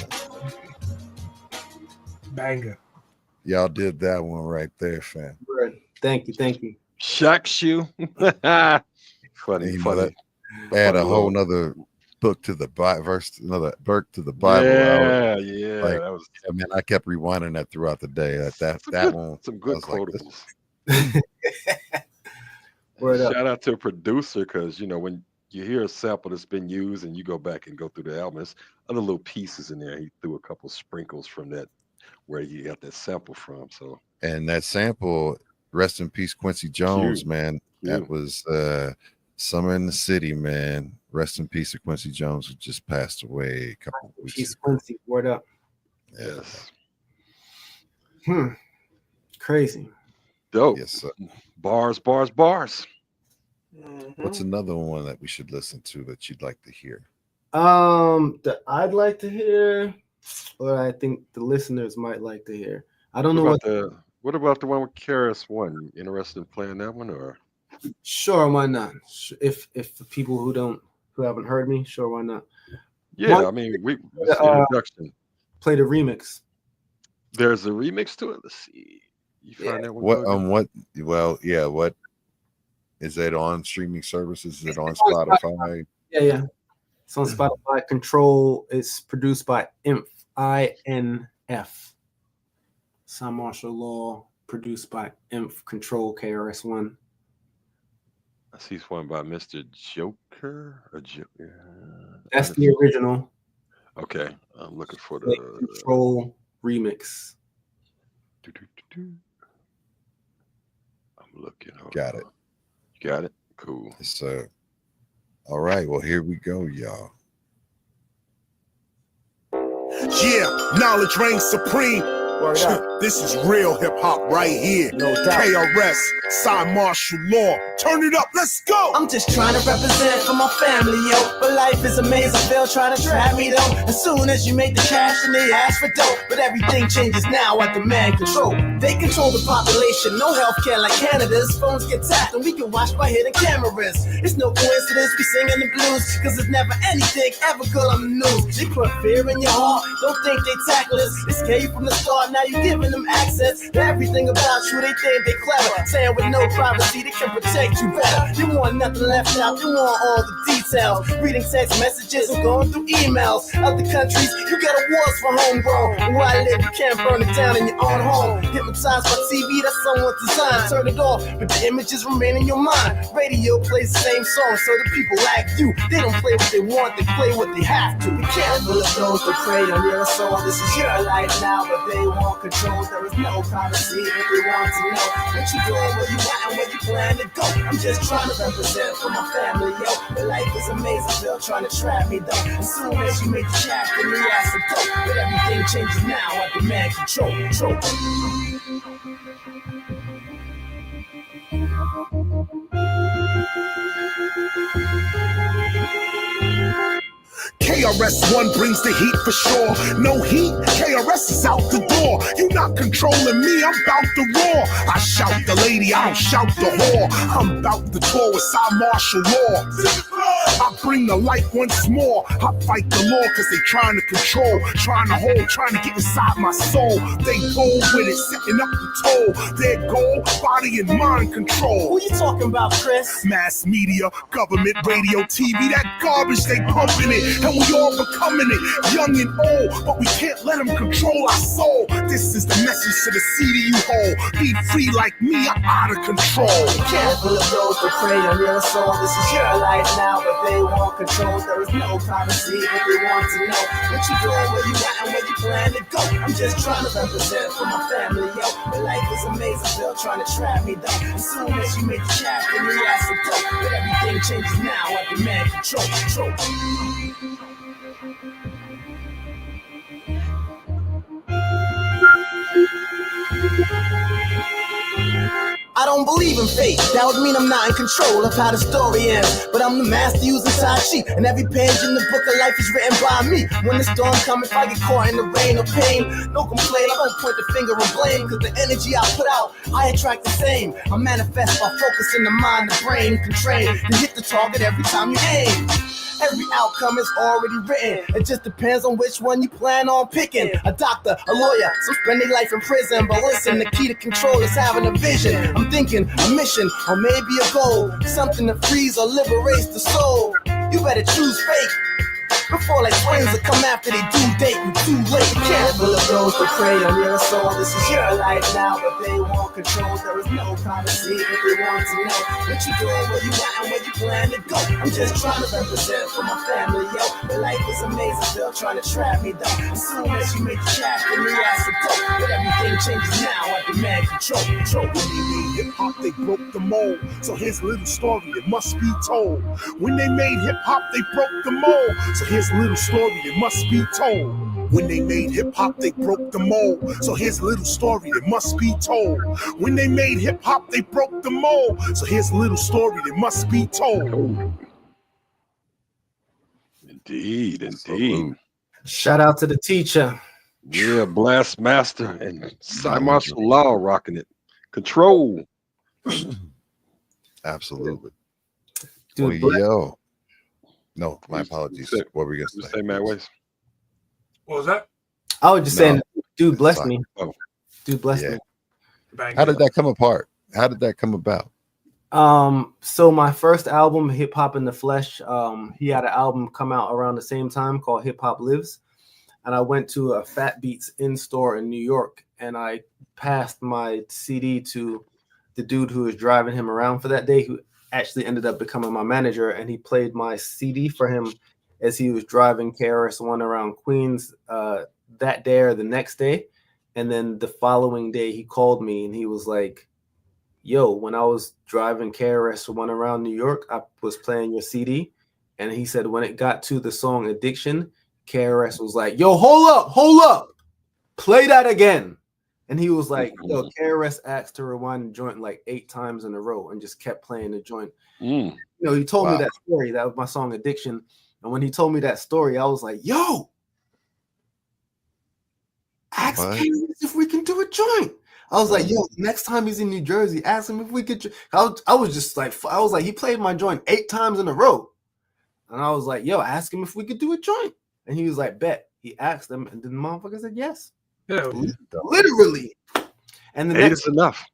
Banger. Y'all did that one right there, fam. Thank you. Shock shoe. Funny. Add a whole nother book to the verse, another book to the Bible. Yeah. Like, That was, I mean, I kept rewinding that throughout the day. That one, some good I was like, quotables. Word up. Shout out to a producer, because when you hear a sample that's been used and you go back and go through the album, there's other little pieces in there. He threw a couple sprinkles from that where you got that sample from. So, and that sample, rest in peace, Quincy Jones, man. That Cute. was Summer in the City, man. Rest in peace to Quincy Jones, who just passed away a couple of weeks She's ago. Quincy. Word up. yes. Crazy. Dope. Yes, sir. Bars. What's another one that we should listen to that you'd like to hear? That I'd like to hear, or I think the listeners might like to hear. I don't know What about the one with KRS-One? You interested in playing that one, or? Sure, why not? If the people who haven't heard me, sure, why not? Yeah, I mean, it's an introduction. Play the remix. There's a remix to it. Let's see. You find that one? What? Well, yeah. What is it on streaming services? Is it on Spotify? Yeah. It's on Spotify. Control. It's produced by INF. INF. Cymarshall Law. Produced by INF. Control. KRS-One. I see one by Mr. Joker. That's the original. Okay, I'm looking for the Control remix. I'm looking. Got it. You got it? Cool. Yes, sir. All right. Well, here we go, y'all. Yeah, knowledge reigns supreme. Word up. This is real hip hop right here. No doubt. KRS, Cymarshall Law. Turn it up, let's go. I'm just trying to represent for my family, yo. But life is a maze, I feel trying to trap me, though. As soon as you make the cash and they ask for dope. But everything changes now at demand control. They control the population, no healthcare like Canada's. Phones get tapped and we can watch by hidden cameras. It's no coincidence we singing the blues, cause it's never anything ever good on the news. They put fear in your heart, don't think they tackle us. They scare you from the start, now you giving them access to everything about you. They think they clever, saying with no privacy they can protect you better. You want nothing left out, you want all the details. Reading text messages and going through emails. Other countries, you get awards for homegrown. Where I live, you can't burn it down in your own home. Hypnotized by TV, that's someone's design. Turn it off, but the images remain in your mind. Radio plays the same song, so the people like you, they don't play what they want, they play what they have to. You can't full of those that prey on your soul. This is your life now, but they want control. There is no privacy, but they want to know what you doing, where you at, and where you plan to go. I'm just trying to represent for my family, yo. The life is amazing, still trying to trap me, though. As soon as you make the chat, then you ask to go. But everything changes now, I demand control. KRS-One brings the heat for sure. No heat, KRS is out the door. You not controlling me, I'm bout to roar. I shout the lady, I don't shout the whore. I'm bout the tour with Cymarshall Law. I bring the light once more. I fight the law cause they trying to control, trying to hold, trying to get inside my soul. They bold with it, setting up the toll. Their goal, body and mind control. Who you talking about, Chris? Mass media, government, radio, TV, that garbage they pumping it. And we all becoming it, young and old. But we can't let them control our soul. This is the message to the CD you hold. Be free like me, I'm out of control. Careful of those that prey on your soul. This is your life now, but they want control. There is no privacy, but they want to know what you doing, where you at, and where you plan to go. I'm just trying to represent for my family, yo. The life is amazing, still trying to trap me, though. As soon as you make the chat, then you ask to go. But everything changes now, I demand control. I don't believe in fate, that would mean I'm not in control of how the story ends. But I'm the master using Tai Chi, and every page in the book of life is written by me. When the storm comes, if I get caught in the rain or pain, don't complain, I don't point the finger and blame. Cause the energy I put out, I attract the same. I manifest by focusing the mind, the brain can train to hit the target every time you aim. Every outcome is already written. It just depends on which one you plan on picking. A doctor, a lawyer, some spend their life in prison. But listen, the key to control is having a vision. I'm thinking a mission or maybe a goal. Something that frees or liberates the soul. You better choose fate before like twins that come after they due date and too late. Careful of those that prey on your soul. This is your life now, but they want control. There is no privacy, but they want to know what you doing, where you at, and where you plan to go. I'm just trying to represent for my family, yo. The life is amazing, still trying to trap me, though. As soon as you make the chat, then you ask to go. But everything changes now, I demand control. When they made hip hop, they broke the mold. So here's a little story that must be told. When they made hip hop, they broke the mold. So here's a little story that must be told. When they made hip hop, they broke the mold. So here's a little story that must be told. When they made hip hop, they broke the mold. So here's a little story that must be told. Indeed. Shout out to the teacher. Yeah, Blast Master and Cymarshall Law rocking it. Control. Absolutely. Dude, Well, yo. No, my apologies. What were we going to say? Matt Ways. What was that? I was just saying, dude blessed Sorry. me. Oh. Dude blessed Yeah. me. How did that come apart? How did that come about? So my first album, Hip Hop in the Flesh, he had an album come out around the same time called Hip Hop Lives. And I went to a Fat Beats in-store in New York, and I passed my CD to the dude who was driving him around for that day, who actually ended up becoming my manager, and he played my CD for him as he was driving KRS-One around Queens that day or the next day. And then the following day, he called me, and he was like, yo, when I was driving KRS-One around New York, I was playing your CD. And he said when it got to the song Addiction, KRS was like, yo, hold up, play that again. And he was like, yo, KRS asked to rewind the joint like 8 times in a row and just kept playing the joint. You know, he told me that story. That was my song Addiction. And when he told me that story, I was like, yo, ask KRS if we can do a joint. I was like, yo, next time he's in New Jersey, ask him if we could. I was just like, he played my joint 8 times in a row. And I was like, yo, ask him if we could do a joint. And he was like, bet. He asked them, and then the motherfucker said yes. Literally. And the next enough.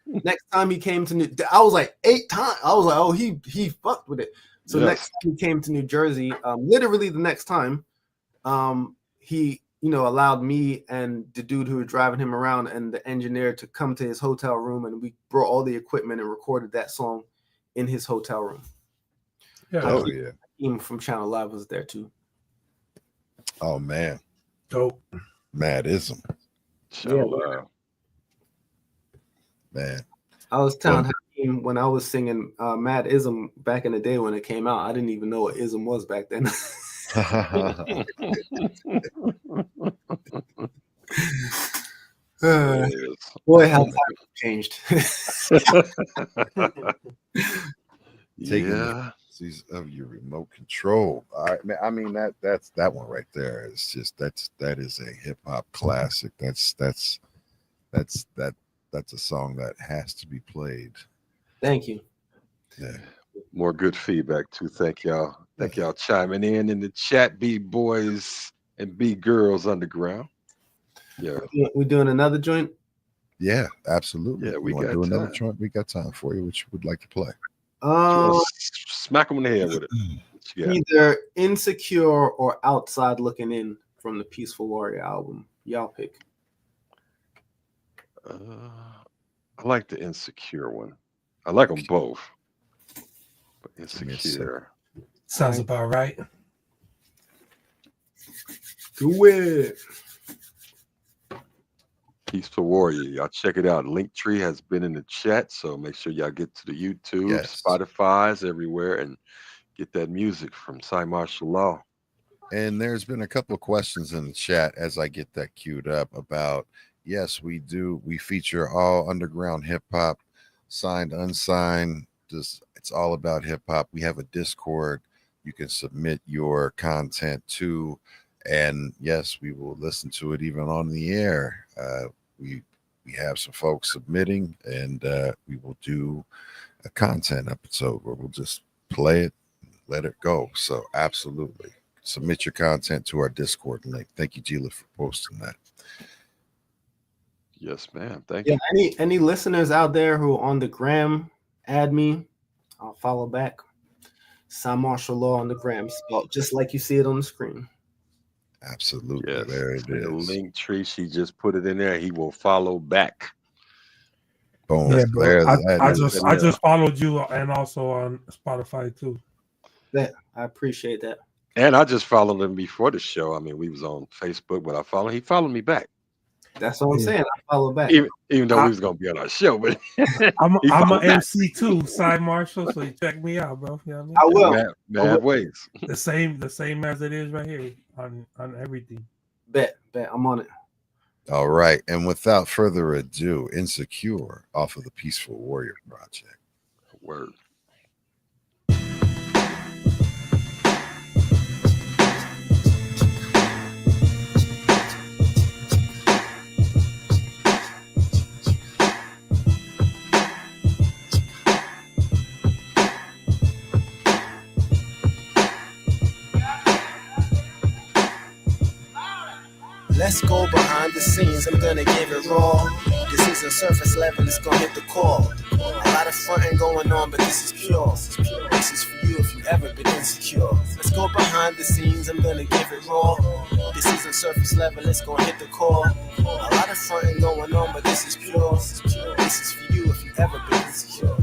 Next time he came to I was like 8 times. I was like, oh, he fucked with it. So next time he came to New Jersey, literally the next time, he allowed me and the dude who was driving him around and the engineer to come to his hotel room, and we brought all the equipment and recorded that song in his hotel room. Hakeem from Channel Live was there too. Oh man, dope. Madism. Man, I was telling Hakeem when I was singing Madism back in the day when it came out, I didn't even know what ism was back then. Boy, how times changed. Taking these of your remote control. I mean that's that one right there. It's just that is a hip hop classic. That's a song that has to be played. Thank you. Yeah. More good feedback too. Thank y'all. Thank y'all chiming in the chat, B-boys and B-girls underground. Yeah. We doing another joint? Yeah, absolutely. Yeah, we got got do another time. joint. We got time for you. Which you would like to play? Smack them in the head with it. Either Insecure or Outside Looking In from the Peaceful Warrior album. Y'all pick. I like the Insecure one. I like them both. But Insecure. Sounds about right. Do it. Peaceful Warrior. Y'all check it out. Linktree has been in the chat, so make sure y'all get to the YouTube, Spotify's, everywhere, and get that music from Cymarshall Law. And there's been a couple of questions in the chat as I get that queued up about, yes, we feature all underground hip hop, signed, unsigned. It's all about hip hop. We have a Discord you can submit your content to, and yes, we will listen to it even on the air. We have some folks submitting, and we will do a content episode where we'll just play it, let it go. So absolutely submit your content to our Discord link. Thank you, Gila, for posting that. Yes, ma'am. Thank you. Any listeners out there who are on the gram, add me. I'll follow back. Cymarshall Law on the gram, spelled just like you see it on the screen. Absolutely. Yes. There it is. The Linktree, she just put it in there. He will follow back. Boom. Yeah, bro. I just followed you and also on Spotify too. I appreciate that. And I just followed him before the show. I mean, we was on Facebook, but he followed me back. That's what I'm saying. I follow back. Even though we was gonna be on our show, but I'm an MC too, Cymarshall, so you check me out, bro. You know what I will. Mad ways. The same as it is right here on everything. Bet. I'm on it. All right. And without further ado, Insecure off of the Peaceful Warrior Project. Word. Let's go behind the scenes, I'm gonna give it raw. This isn't surface level, it's gonna hit the core. A lot of fronting going on, but this is pure. This is for you if you ever been insecure. Let's go behind the scenes, I'm gonna give it raw. This isn't surface level, it's gonna hit the core. A lot of fronting going on, but this is pure. This is for you if you ever been insecure.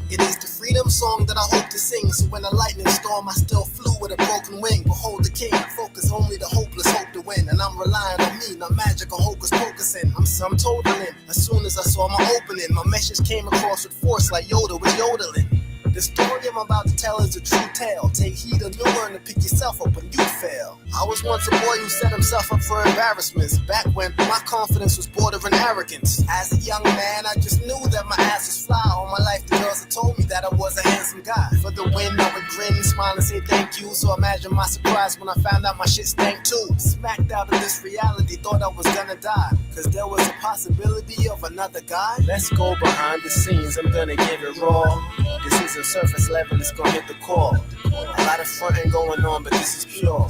It is the freedom song that I hope to sing. So when a lightning storm, I still flew with a broken wing. Behold the king, focus only the hopeless hope to win. And I'm relying on me, not magic or hocus pocusing. I'm totaling. As soon as I saw my opening, my message came across with force like Yoda was yodeling. The story I'm about to tell is a true tale. Take heed or you'll learn to pick yourself up when you fail. I was once a boy who set himself up for embarrassments. Back when my confidence was bordering arrogance. As a young man, I just knew that my ass was fly. All my life, the girls had told me that I was a handsome guy. For the win, I would grin, smile, and say thank you. So imagine my surprise when I found out my shit stank too. Smacked out of this reality, thought I was gonna die. Cause there was a possibility of another guy. Let's go behind the scenes, I'm gonna give it raw. This isn't surface level, it's gonna hit the core. A lot of fronting going on, but this is pure.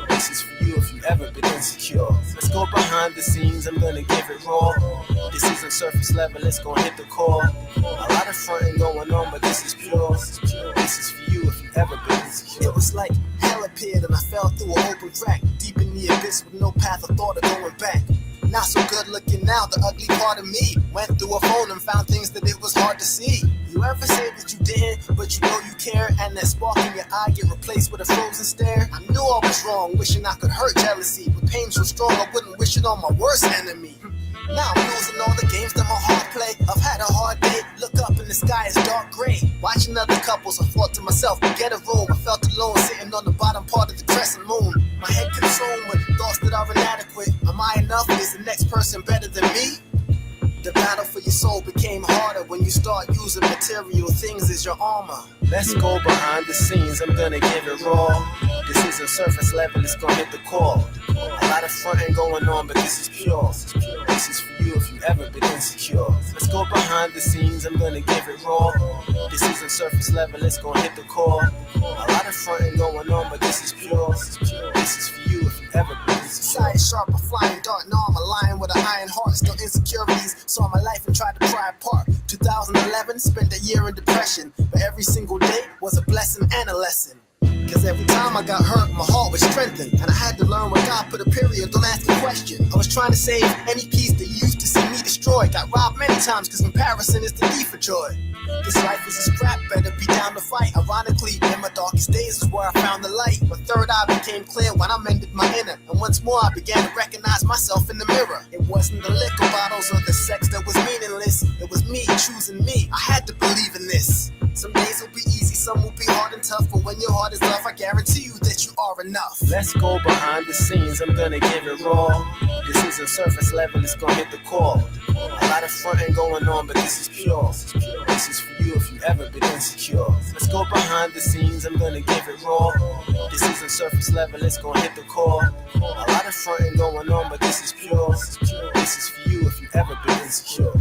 This is for you if you ever been insecure. Let's go behind the scenes, I'm gonna give it raw. This isn't surface level, it's gonna hit the core. A lot of fronting going on, but this is pure. This is for you if you ever been insecure. It was like hell appeared and I fell through an open crack. Deep in the abyss with no path or thought of going back. Not so good looking now, the ugly part of me went through a phone and found things that it was hard to see. You ever say that you didn't, but you know you care, and that spark in your eye get replaced with a frozen stare? I knew I was wrong, wishing I could hurt jealousy, but pain so strong I wouldn't wish it on my worst enemy. Now I'm losing all the games that my heart play. I've had a hard day, look up and the sky is dark gray. Watching other couples, I thought to myself, get a room. I felt alone, sitting on the bottom part of the crescent moon. My head consumed with thoughts that are inadequate. Am I enough? Is the next person better than me? The battle for your soul became harder when you start using material things as your armor. Let's go behind the scenes, I'm gonna give it raw. This isn't surface level, it's gonna hit the core. A lot of fronting going on, but this is pure. This is for you if you ever been insecure. Let's go behind the scenes, I'm gonna give it raw. This isn't surface level, it's gonna hit the core. A lot of fronting going on, but this is pure. This is for you if you ever been insecure. Side sharp, a flying dart, now I'm a lion with an iron heart. Still insecurities, saw my life and tried to pry apart. 2011, spent a year in depression, but every single day was a blessing and a lesson. Cause every time I got hurt, my heart was strengthened. And I had to learn when God put a period, don't ask a question. I was trying to save any piece that used to see me destroyed. Got robbed many times cause comparison is the thief for joy. This life is a scrap, better be down to fight. Ironically, in my darkest days is where I found the light. My third eye became clear when I mended my inner. And once more I began to recognize myself in the mirror. It wasn't the liquor bottles or the sex that was meaningless. It was me choosing me. I had to believe in this. Some days will be easy, some will be hard and tough. But when your heart is love, I guarantee you that you are enough. Let's go behind the scenes, I'm gonna give it raw. This isn't surface level, it's gonna hit the core. A lot of fronting going on, but this is pure. This is for you if you ever been insecure. Let's go behind the scenes, I'm gonna give it raw. This isn't surface level, it's gonna hit the core. A lot of fronting going on, but this is pure. This is for you if you ever been insecure.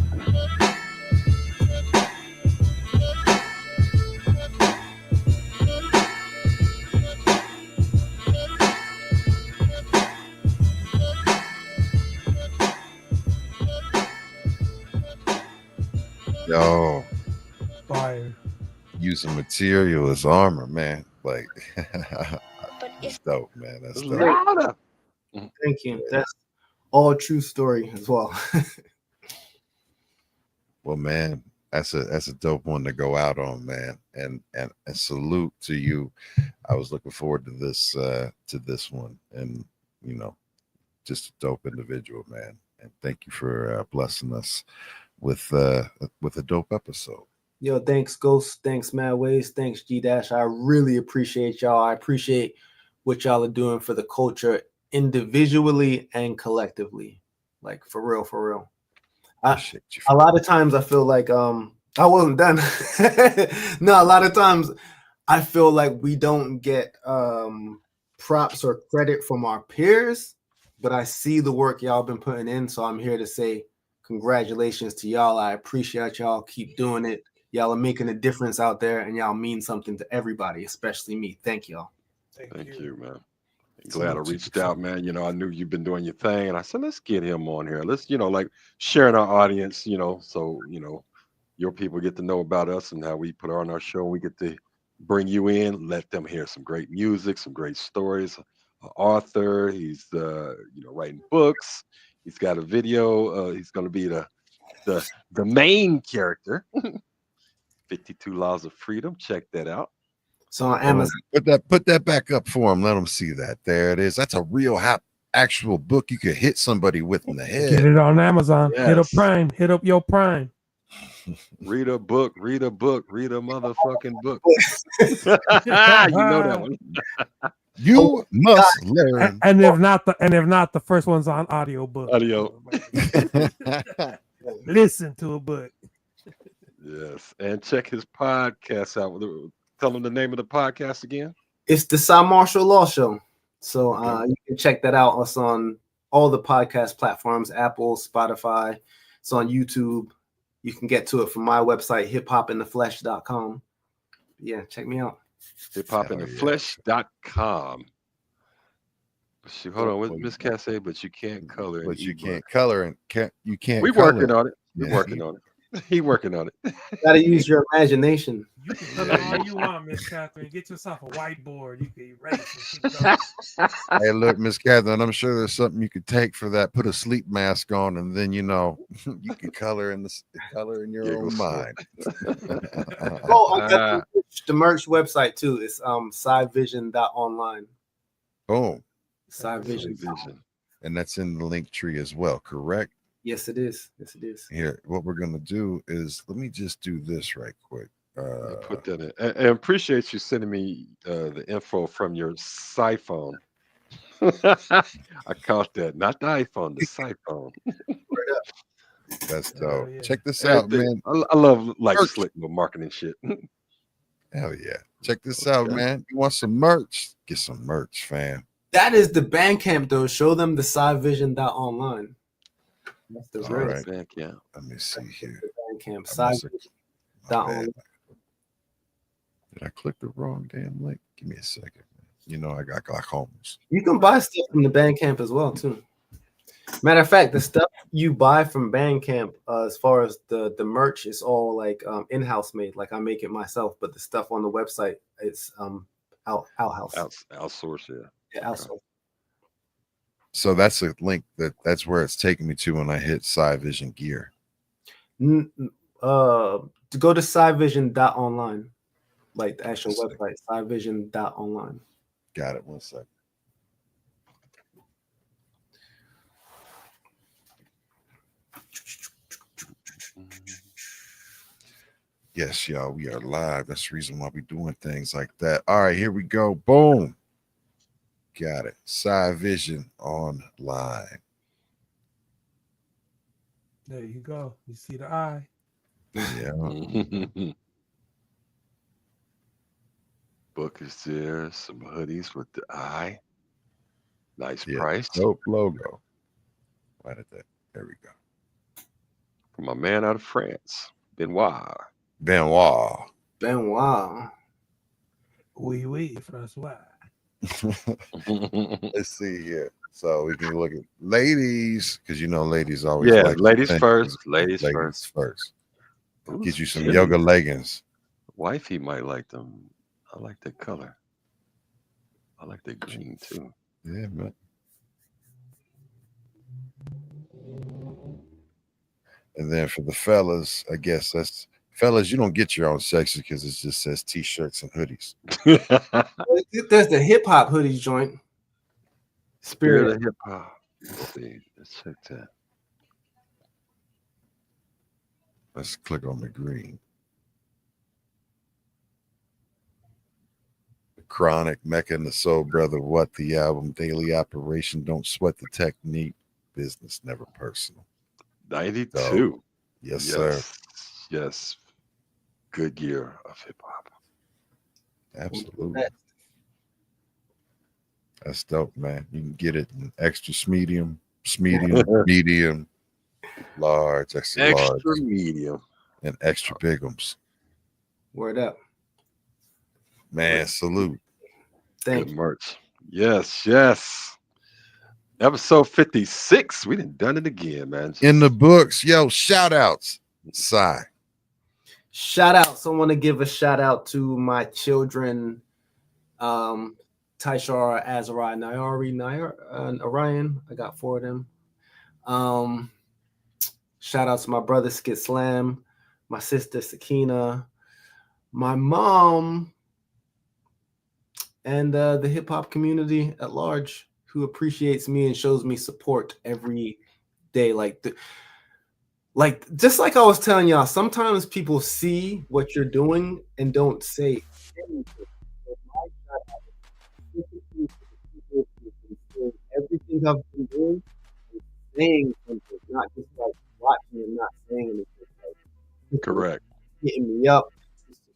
Yo, Fire. using material as armor, man. Like, that's dope, man. That's dope. Louder. Thank you. That's all true story as well. Well, man, that's a dope one to go out on, man. And salute to you. I was looking forward to this one, and you know, just a dope individual, man. And thank you for blessing us with a dope episode. Yo, thanks, Ghost. Thanks, Mad Ways. Thanks, G-Dash. I really appreciate y'all. I appreciate what y'all are doing for the culture individually and collectively. Like, for real, for real. A lot of times I feel like I wasn't done. No, a lot of times I feel like we don't get props or credit from our peers, but I see the work y'all been putting in, so I'm here to say congratulations to y'all. I appreciate y'all. Keep doing it. Y'all are making a difference out there, and y'all mean something to everybody, especially me. Thank y'all. Thank you, man. Glad I reached out, man. You know, I knew you've been doing your thing, and I said, let's get him on here. Let's, you know, like sharing our audience, you know, so, you know, your people get to know about us and how we put on our show. We get to bring you in, let them hear some great music, some great stories. Author, he's, you know, writing books. He's got a video. He's going to be the main character. 52 Laws of Freedom. Check that out. So on Amazon. Put that back up for him. Let him see that. There it is. That's a real actual book you could hit somebody with in the head. Get it on Amazon. Yes. Hit up Prime. Hit up your Prime. Read a book, read a book, read a motherfucking book. You know that one. You must learn. And if not the first one's on audiobook. Audio. Listen to a book. Yes, and check his podcast out. Tell him the name of the podcast again. It's the Cymarshall Law Show. So you can check that out. It's on all the podcast platforms, Apple, Spotify. It's on YouTube. You can get to it from my website, hiphopintheflesh.com. Yeah, check me out. hiphopintheflesh.com. Hold on, with Miss Casse, but you can't color. But you can't color and you can't. We're color. working on it. We're working on it. He working on it. Gotta use your imagination. You can color all you want, Miss Catherine. Get yourself a whiteboard. You can erase and keep going. Hey, look, Miss Catherine, I'm sure there's something you could take for that. Put a sleep mask on, and then you can color in your own mind. Oh, I got the merch website too. It's CyVision.online. Boom. CyVision. And that's in the link tree as well, correct? Yes, it is. Yes, it is. Here, what we're gonna do is let me just do this right quick. Put that in. And appreciate you sending me the info from your iPhone. I caught that. Not the iPhone, the iPhone. That's dope. Yeah. Check this out, man. I love like slick little marketing shit. Hell yeah. Check this out, man. You want some merch? Get some merch, fam. That is the Bandcamp, though. Show them the CyVision.online. That's the All real right. Bandcamp. Let me see here. Bandcamp. My bad. CyVision.online. Did I click the wrong damn link? Give me a second, man. You know I got glaucomas. You can buy stuff from the Bandcamp as well, too. Matter of fact, the stuff you buy from Bandcamp, as far as the merch, is all like in-house made. Like I make it myself, but the stuff on the website is outhouse. Outsource, yeah. Yeah, outsource. So that's a link that's where it's taking me to when I hit CyVision gear. To go to CyVision.online, like the actual website, CyVision.online. Got it. 1 second. Yes, y'all, we are live. That's the reason why we're doing things like that. All right, here we go. Boom. Got it. CyVision online. There you go. You see the eye. Yeah. Book is there. Some hoodies with the eye. Nice Yeah, price. dope logo. Why did that? There we go. From my man out of France, Benoit. Benoit. Oui, Francois. Let's see here. So we can look at ladies, because ladies always like ladies first. Ladies first. Ooh, Get you some shit. yoga leggings. Wifey might like them. I like the color. I like the green too. Yeah, man. And then for the fellas, I guess that's fellas, you don't get your own section because it just says t-shirts and hoodies. There's the hip hop hoodie joint. Spirit of hip hop. Let's see. Let's check that. Let's click on the green. The Chronic, Mecca and the Soul Brother, What the Album, Daily Operation, Don't Sweat the Technique, Business Never Personal. 92. So, yes, sir. Yes. Good year of hip hop. Absolutely. That's dope, man. You can get it in extra medium, medium, large, extra large, medium, and extra bigums. Word up. Man, salute. Thank Good you. merch. Yes. Episode 56. We done it again, man. In the books, yo, shout outs. Cy. Shout out. So I want to give a shout out to my children, H.E.R, Azariah, Nair, and Orion. I got 4 of them. Shout out to my brother Skit Slam, my sister Sakina, my mom, and the hip hop community at large who appreciates me and shows me support every day. Like Like, just like I was telling y'all, sometimes people see what you're doing and don't say anything. So my shout out is specifically to the people who've been seeing everything I've been doing and saying something, not just like watching and not saying anything. Like, Correct. hitting me up,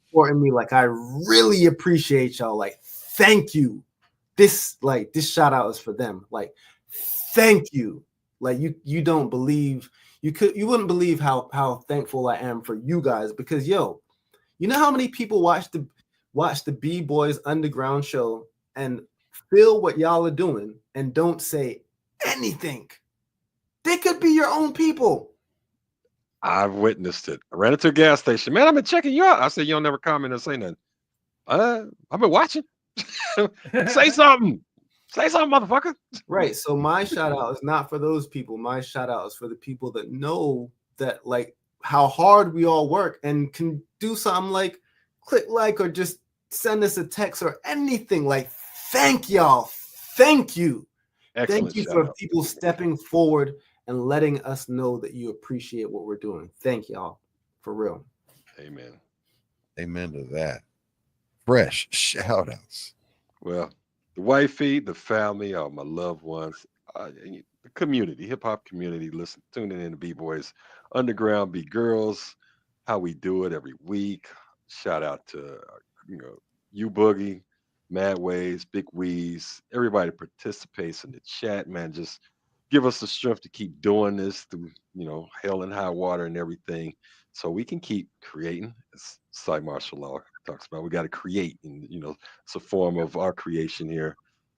supporting me. Like, I really appreciate y'all. Like, thank you. This shout out is for them. Like, thank you. Like, you don't believe, you wouldn't believe how thankful I am for you guys, because you know how many people watch the B-Boys Underground show and feel what y'all are doing and don't say anything. They could be your own people. I've witnessed it. I ran into a gas station. Man, I've been checking you out. I said, you don't never comment or say nothing. I've been watching. Say something. Say something, motherfucker. Right. So my shout out is not for those people. My shout out is for the people that know that, like, how hard we all work and can do something like click like or just send us a text or anything. Like, thank y'all. Thank you. Excellent. Thank you shout for out. people stepping forward and letting us know that you appreciate what we're doing. Thank y'all. For real. Amen. Amen to that. Fresh shout outs. Well, the wifey, the family, all my loved ones, and the community, hip hop community, listen, tuning in to B-Boys Underground, B-Girls, how we do it every week. Shout out to, you Boogie, Mad Waves, Big Weez, everybody participates in the chat, man. Just give us the strength to keep doing this through, hell and high water and everything, so we can keep creating. As Cymarshall Law talks about, we got to create, and it's a form of our creation here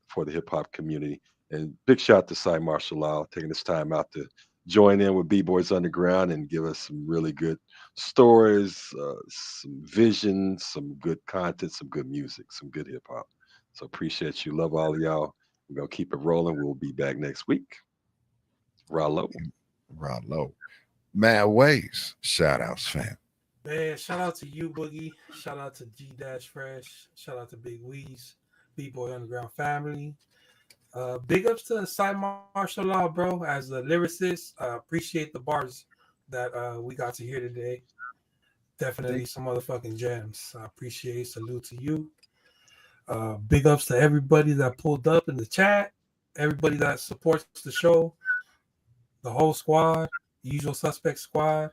for the hip hop community. And big shout out to Cymarshall Law taking this time out to join in with B-Boys Underground and give us some really good stories, some vision, some good content, some good music, some good hip hop. So appreciate you. Love all of y'all. We're going to keep it rolling. We'll be back next week. Rollo. Mad Ways. Shout outs, fam. Man, shout out to you, Boogie. Shout out to G-Fresh. Shout out to Big Weez, B-Boy Underground family. Big ups to Cymarshall Law, bro. As a lyricist, appreciate the bars that we got to hear today. Definitely some motherfucking gems. I appreciate. Salute to you. Big ups to everybody that pulled up in the chat, everybody that supports the show, the whole squad, Usual Suspect squad,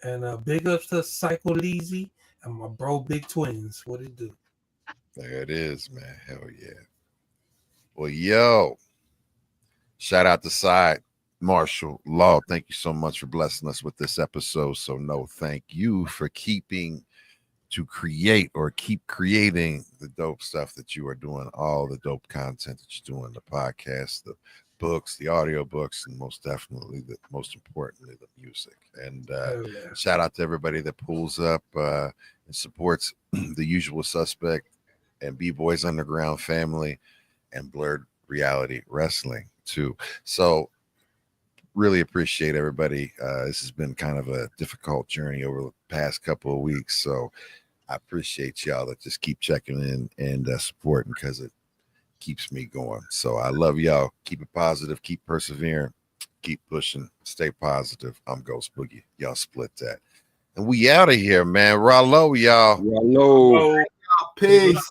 and big ups to Psycho Leezy and my bro Big Twins. What it do? There it is, man. Hell yeah. Well, yo, shout out to Cymarshall Law. Thank you so much for blessing us with this episode. So no, thank you for keeping to create or keep creating the dope stuff that you are doing, all the dope content that you're doing, the podcast, the books, the audio books, and most definitely, most importantly, the music. And shout out to everybody that pulls up and supports the Usual Suspect and B-Boys Underground family and Blurred Reality Wrestling too. So really appreciate everybody. This has been kind of a difficult journey over the past couple of weeks, so I appreciate y'all that just keep checking in and supporting, because it keeps me going. So I love y'all. Keep it positive, keep persevering, keep pushing, stay positive. I'm Ghost Boogie. Y'all split that, and we out of here, man. Rollo, y'all. Rollo. Peace.